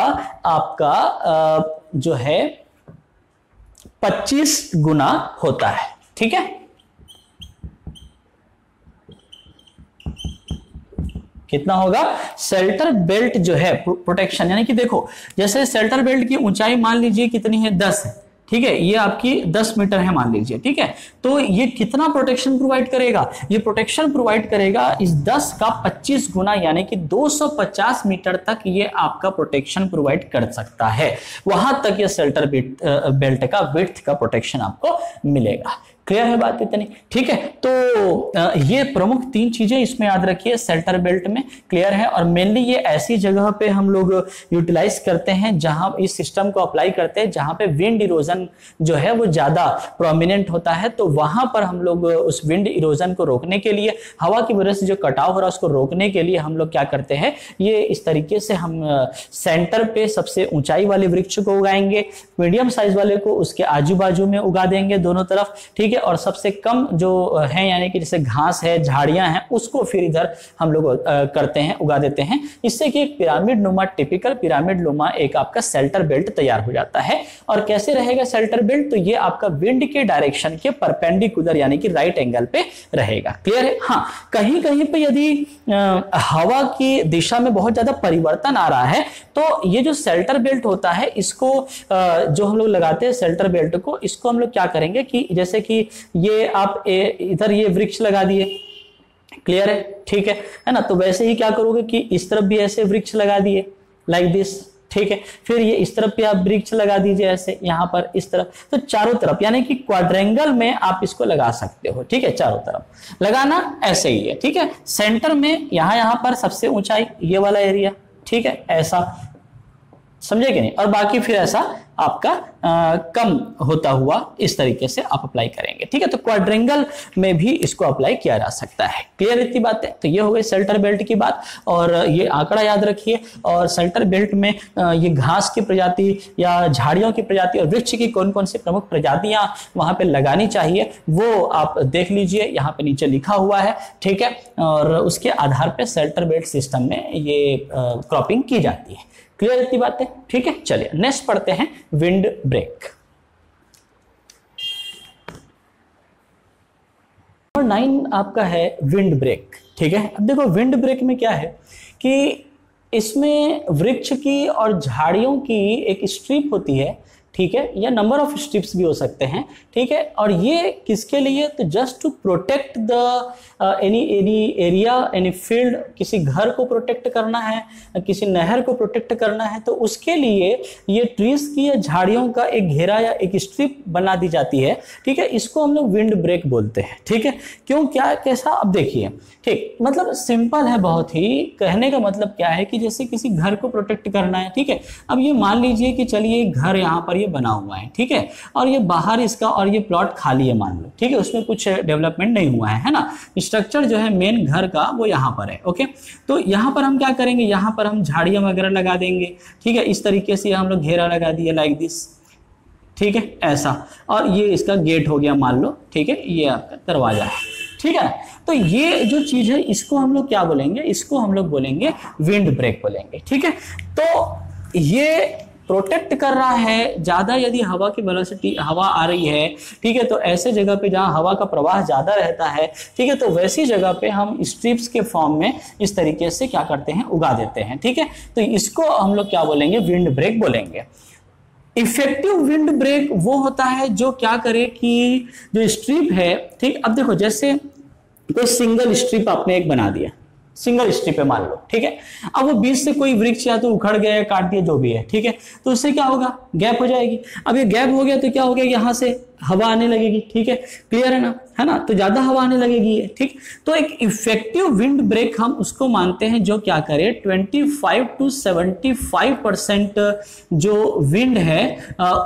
आपका जो है 25 गुना होता है। ठीक है, कितना होगा? शेल्टर बेल्ट जो है प्रोटेक्शन, यानी कि देखो जैसे शेल्टर बेल्ट की ऊंचाई मान लीजिए कितनी है? 10 है। ठीक है, ये आपकी 10 मीटर है मान लीजिए। ठीक है, तो ये कितना प्रोटेक्शन प्रोवाइड करेगा? ये प्रोटेक्शन प्रोवाइड करेगा इस 10 का 25 गुना, यानी कि 250 मीटर तक ये आपका प्रोटेक्शन प्रोवाइड कर सकता है। वहां तक ये शेल्टर बेल्ट का विड्थ का प्रोटेक्शन आपको मिलेगा। क्लियर है बात इतनी? ठीक है, तो ये प्रमुख 3 चीजें इसमें याद रखिए शेल्टर बेल्ट में। क्लियर है? और मेनली ये ऐसी जगह पे हम लोग यूटिलाइज करते हैं जहां इस सिस्टम को अप्लाई करते हैं जहां पे विंड इरोजन जो है वो ज्यादा प्रोमिनेंट होता है। तो वहां पर हम लोग उस विंड इरोजन को रोकने के लिए, हवा की वजह से जो कटाव हो रहा है उसको रोकने के लिए हम लोग क्या करते हैं, ये इस तरीके से हम सेंटर पे सबसे ऊंचाई वाले वृक्ष को उगाएंगे, मीडियम साइज वाले को उसके आजू बाजू में उगा देंगे दोनों तरफ। ठीक है, और सबसे कम जो है यानी कि जैसे घास है, झाड़ियां हैं, उसको फिर इधर हम लोग करते हैं, उगा देते हैं। इससे कि एक पिरामिड नुमा, टिपिकल पिरामिड नुमा एक आपका शेल्टर बेल्ट तैयार हो जाता है। और कैसे रहेगा शेल्टर बेल्ट? तो ये आपका विंड के डायरेक्शन के परपेंडिकुलर यानी कि राइट एंगल पे रहेगा। क्लियर है? हाँ, कहीं कहीं पे यदि हवा की दिशा में बहुत ज्यादा परिवर्तन आ रहा है तो ये जो शेल्टर बेल्ट होता है इसको जो हम लोग लगाते हैं शेल्टर बेल्ट को, इसको हम लोग क्या करेंगे कि जैसे कि ये आप इधर ये वृक्ष लगा दिए। क्लियर है? ठीक है ना? तो वैसे ही क्या करोगे कि इस तरफ भी ऐसे वृक्ष लगा दिए लाइक दिस। ठीक है, फिर ये इस तरफ भी आप वृक्ष लगा दीजिए ऐसे, यहां पर इस तरफ, तो चारों तरफ यानी कि क्वाड्रेंगल में आप इसको लगा सकते हो। ठीक है, चारों तरफ लगाना ऐसे ही है। ठीक है, सेंटर में यहां पर सबसे ऊंचाई ये वाला एरिया। ठीक है, ऐसा समझे कि नहीं? और बाकी फिर ऐसा आपका कम होता हुआ इस तरीके से आप अप्लाई करेंगे। ठीक है, तो क्वाड्रेंगल में भी इसको अप्लाई किया जा सकता है। क्लियर इतनी बात है? तो ये हो गई शेल्टर बेल्ट की बात, और ये आंकड़ा याद रखिए। और शेल्टर बेल्ट में ये घास की प्रजाति या झाड़ियों की प्रजाति और वृक्ष की कौन कौन सी प्रमुख प्रजातियां वहां पे लगानी चाहिए वो आप देख लीजिए, यहाँ पे नीचे लिखा हुआ है। ठीक है, और उसके आधार पर शेल्टर बेल्ट सिस्टम में ये क्रॉपिंग की जाती है। क्लियर इतनी बात है? ठीक है, चलिए नेक्स्ट पढ़ते हैं विंड ब्रेक। नंबर 9 आपका है विंड ब्रेक। ठीक है, अब देखो विंड ब्रेक में क्या है कि इसमें वृक्ष की और झाड़ियों की एक स्ट्रिप होती है। ठीक है, या नंबर ऑफ स्ट्रिप्स भी हो सकते हैं। ठीक है, और ये किसके लिए? तो just to protect the any area, any field, किसी घर को प्रोटेक्ट करना है, किसी नहर को प्रोटेक्ट करना है, तो उसके लिए ये ट्रीज की या झाड़ियों का एक घेरा या एक स्ट्रिप बना दी जाती है। ठीक है, इसको हम लोग विंड ब्रेक बोलते हैं। ठीक है, क्यों, क्या, कैसा? अब देखिए, ठीक, मतलब सिंपल है बहुत ही। कहने का मतलब क्या है कि जैसे किसी घर को प्रोटेक्ट करना है। ठीक है, अब ये मान लीजिए कि चलिए घर यहाँ पर ये बना हुआ है। ठीक है, और ये बाहर इसका और ये प्लॉट खाली है मान लो। ठीक है, उसमें कुछ डेवलपमेंट नहीं हुआ है ना, स्ट्रक्चर जो है मेन घर का वो यहाँ पर है। ओके, तो यहाँ पर हम क्या करेंगे, यहाँ पर हम झाड़ियाँ वगैरह लगा देंगे। ठीक है, इस तरीके से हम लोग घेरा लगा दिए लाइक दिस। ठीक है, ऐसा, और ये इसका गेट हो गया मान लो। ठीक है, ये आपका दरवाजा है। ठीक है, तो ये जो चीज है इसको हम लोग क्या बोलेंगे? इसको हम लोग बोलेंगे विंड ब्रेक बोलेंगे। ठीक है, तो ये प्रोटेक्ट कर रहा है ज्यादा, यदि हवा की वेलोसिटी, हवा आ रही है, ठीक है, तो ऐसे जगह पे जहां हवा का प्रवाह ज्यादा रहता है, ठीक है, तो वैसी जगह पे हम स्ट्रिप्स के फॉर्म में इस तरीके से क्या करते हैं, उगा देते हैं। ठीक है, तो इसको हम लोग क्या बोलेंगे? विंड ब्रेक बोलेंगे। इफेक्टिव विंड ब्रेक वो होता है जो क्या करे कि जो स्ट्रिप है, ठीक, अब देखो जैसे कोई सिंगल स्ट्रिप आपने एक बना दिया, सिंगल स्ट्रिप है मान लो। ठीक है, अब वो बीच से कोई वृक्ष या तो उखड़ गया या काट दिया, जो भी है। ठीक है, तो उससे क्या होगा? गैप हो जाएगी। अब ये गैप हो गया तो क्या हो गया? यहाँ से हवा आने लगेगी, ठीक है, क्लियर है ना, तो ज्यादा हवा आने लगेगी, ठीक। तो एक इफेक्टिव विंड ब्रेक हम उसको मानते हैं जो क्या करे 25 to 75% जो विंड है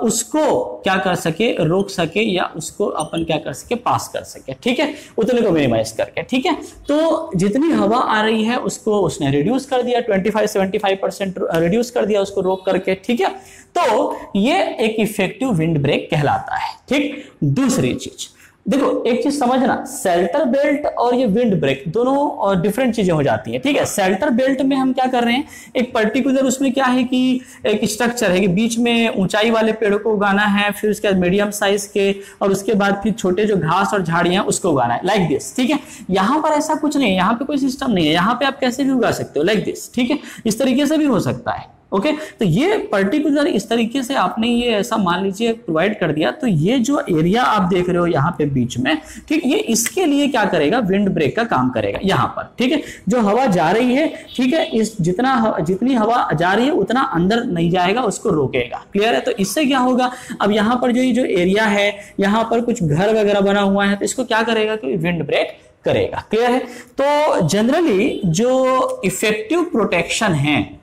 उसको क्या कर सके, रोक सके, या उसको अपन क्या कर सके, पास कर सके, ठीक है, उतने को मिनिमाइज करके, ठीक है। तो जितनी हवा आ रही है उसको उसने रिड्यूस कर दिया, 25-75% रिड्यूस कर दिया उसको रोक करके, ठीक है। तो ये एक इफेक्टिव विंड ब्रेक कहलाता है, ठीक। दूसरी चीज देखो, एक चीज समझना, शेल्टर बेल्ट और ये विंड ब्रेक दोनों डिफरेंट चीजें हो जाती है, ठीक है। शेल्टर बेल्ट में हम क्या कर रहे हैं, एक पर्टिकुलर उसमें क्या है कि एक स्ट्रक्चर है कि बीच में ऊंचाई वाले पेड़ों को उगाना है, फिर उसके बाद मीडियम साइज के, और उसके बाद फिर छोटे जो घास और झाड़ियां उसको उगाना है, लाइक दिस, ठीक है। यहां पर ऐसा कुछ नहीं है, यहाँ पे कोई सिस्टम नहीं है, यहाँ पे आप कैसे भी उगा सकते हो, लाइक दिस, ठीक है, इस तरीके से भी हो सकता है, ओके। तो ये पर्टिकुलर इस तरीके से आपने ये ऐसा मान लीजिए प्रोवाइड कर दिया, तो ये जो एरिया आप देख रहे हो यहाँ पे बीच में, ठीक, ये इसके लिए क्या करेगा, विंड ब्रेक का काम करेगा यहाँ पर, ठीक है। जो हवा जा रही है, ठीक है, इस जितनी हवा जा रही है उतना अंदर नहीं जाएगा, उसको रोकेगा, क्लियर है। तो इससे क्या होगा, अब यहाँ पर जो एरिया है, यहाँ पर कुछ घर वगैरह बना हुआ है, तो इसको क्या करेगा कि विंड ब्रेक करेगा, क्लियर है। तो जनरली जो इफेक्टिव प्रोटेक्शन है,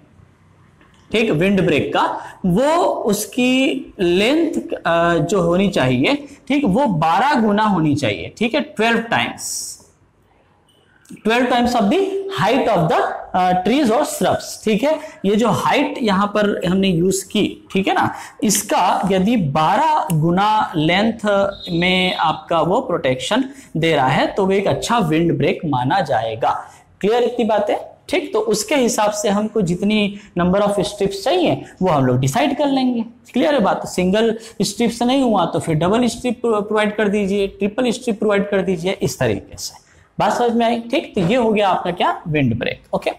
ठीक, विंड ब्रेक का, वो उसकी लेंथ जो होनी चाहिए, ठीक, वो 12 गुना होनी चाहिए, ठीक है, 12 times of the height of the trees और श्रब्स, ठीक है। ये जो हाइट यहां पर हमने यूज की, ठीक है ना, इसका यदि 12 गुना लेंथ में आपका वो प्रोटेक्शन दे रहा है तो वो एक अच्छा विंड ब्रेक माना जाएगा, क्लियर इतनी बातें, ठीक। तो उसके हिसाब से हमको जितनी नंबर ऑफ स्ट्रिप्स चाहिए वो हम लोग डिसाइड कर लेंगे, क्लियर है बात। तो सिंगल स्ट्रिप से नहीं हुआ तो फिर डबल स्ट्रिप प्रोवाइड कर दीजिए, ट्रिपल स्ट्रिप प्रोवाइड कर दीजिए, इस तरीके से, बात समझ में आई, ठीक। तो ये हो गया आपका क्या, wind break, okay.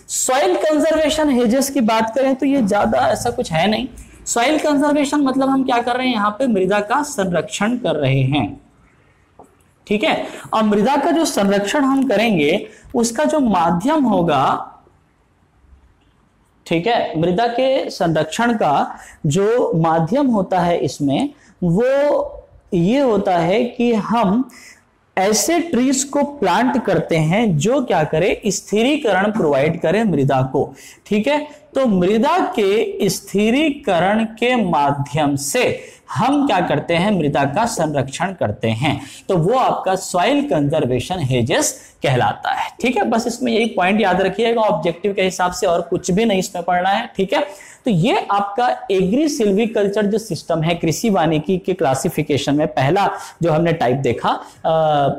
Soil conservation hedges की बात करें तो ये ज्यादा ऐसा कुछ है नहीं। सॉइल कंजर्वेशन मतलब हम क्या कर रहे हैं, यहाँ पे मृदा का संरक्षण कर रहे हैं, ठीक है। और मृदा का जो संरक्षण हम करेंगे उसका जो माध्यम होगा, ठीक है, मृदा के संरक्षण का जो माध्यम होता है इसमें वो ये होता है कि हम ऐसे ट्रीज को प्लांट करते हैं जो क्या करे, स्थिरीकरण प्रोवाइड करे मृदा को, ठीक है। तो मृदा के स्थिरीकरण के माध्यम से हम क्या करते हैं, मृदा का संरक्षण करते हैं, तो वो आपका सॉइल कंजर्वेशन हेजेस कहलाता है, ठीक है। बस इसमें यही पॉइंट याद रखिएगा, ऑब्जेक्टिव के हिसाब से और कुछ भी नहीं इसमें पढ़ना है, ठीक है। तो ये आपका एग्री सिल्वीकल्चर जो सिस्टम है, कृषि वानिकी के क्लासिफिकेशन में पहला जो हमने टाइप देखा,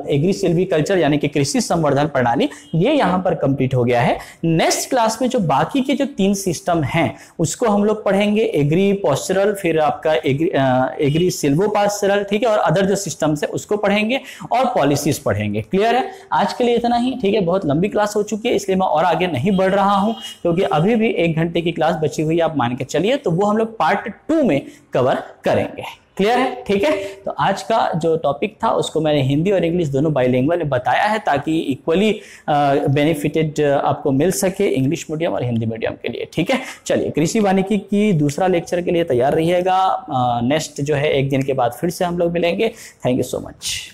एग्री सिल्वीकल्चर यानी कि कृषि संवर्धन प्रणाली, ये यहां पर कंप्लीट हो गया है। नेक्स्ट क्लास में जो बाकी के जो 3 सिस्टम हैं उसको हम लोग पढ़ेंगे, एग्री पोस्चरल, फिर आपका एग्री सिल्वोपास्चरल, ठीक है, और अदर जो सिस्टम्स है उसको पढ़ेंगे और पॉलिसीज पढ़ेंगे, क्लियर है। आज के लिए इतना ही, ठीक है, बहुत लंबी क्लास हो चुकी है इसलिए मैं और आगे नहीं बढ़ रहा हूं, क्योंकि अभी भी 1 घंटे की क्लास बची हुई आप मान के चलिए, तो वो हम लोग पार्ट 2 में कवर करेंगे, क्लियर है, ठीक है। तो आज का जो टॉपिक था उसको मैंने हिंदी और इंग्लिश दोनों बाइलिंगुअल में बताया है ताकि इक्वली बेनिफिटेड आपको मिल सके इंग्लिश मीडियम और हिंदी मीडियम के लिए, ठीक है। चलिए, कृषि वानिकी की दूसरा लेक्चर के लिए तैयार रहिएगा। नेक्स्ट जो है 1 दिन के बाद फिर से हम लोग मिलेंगे। Thank you so much.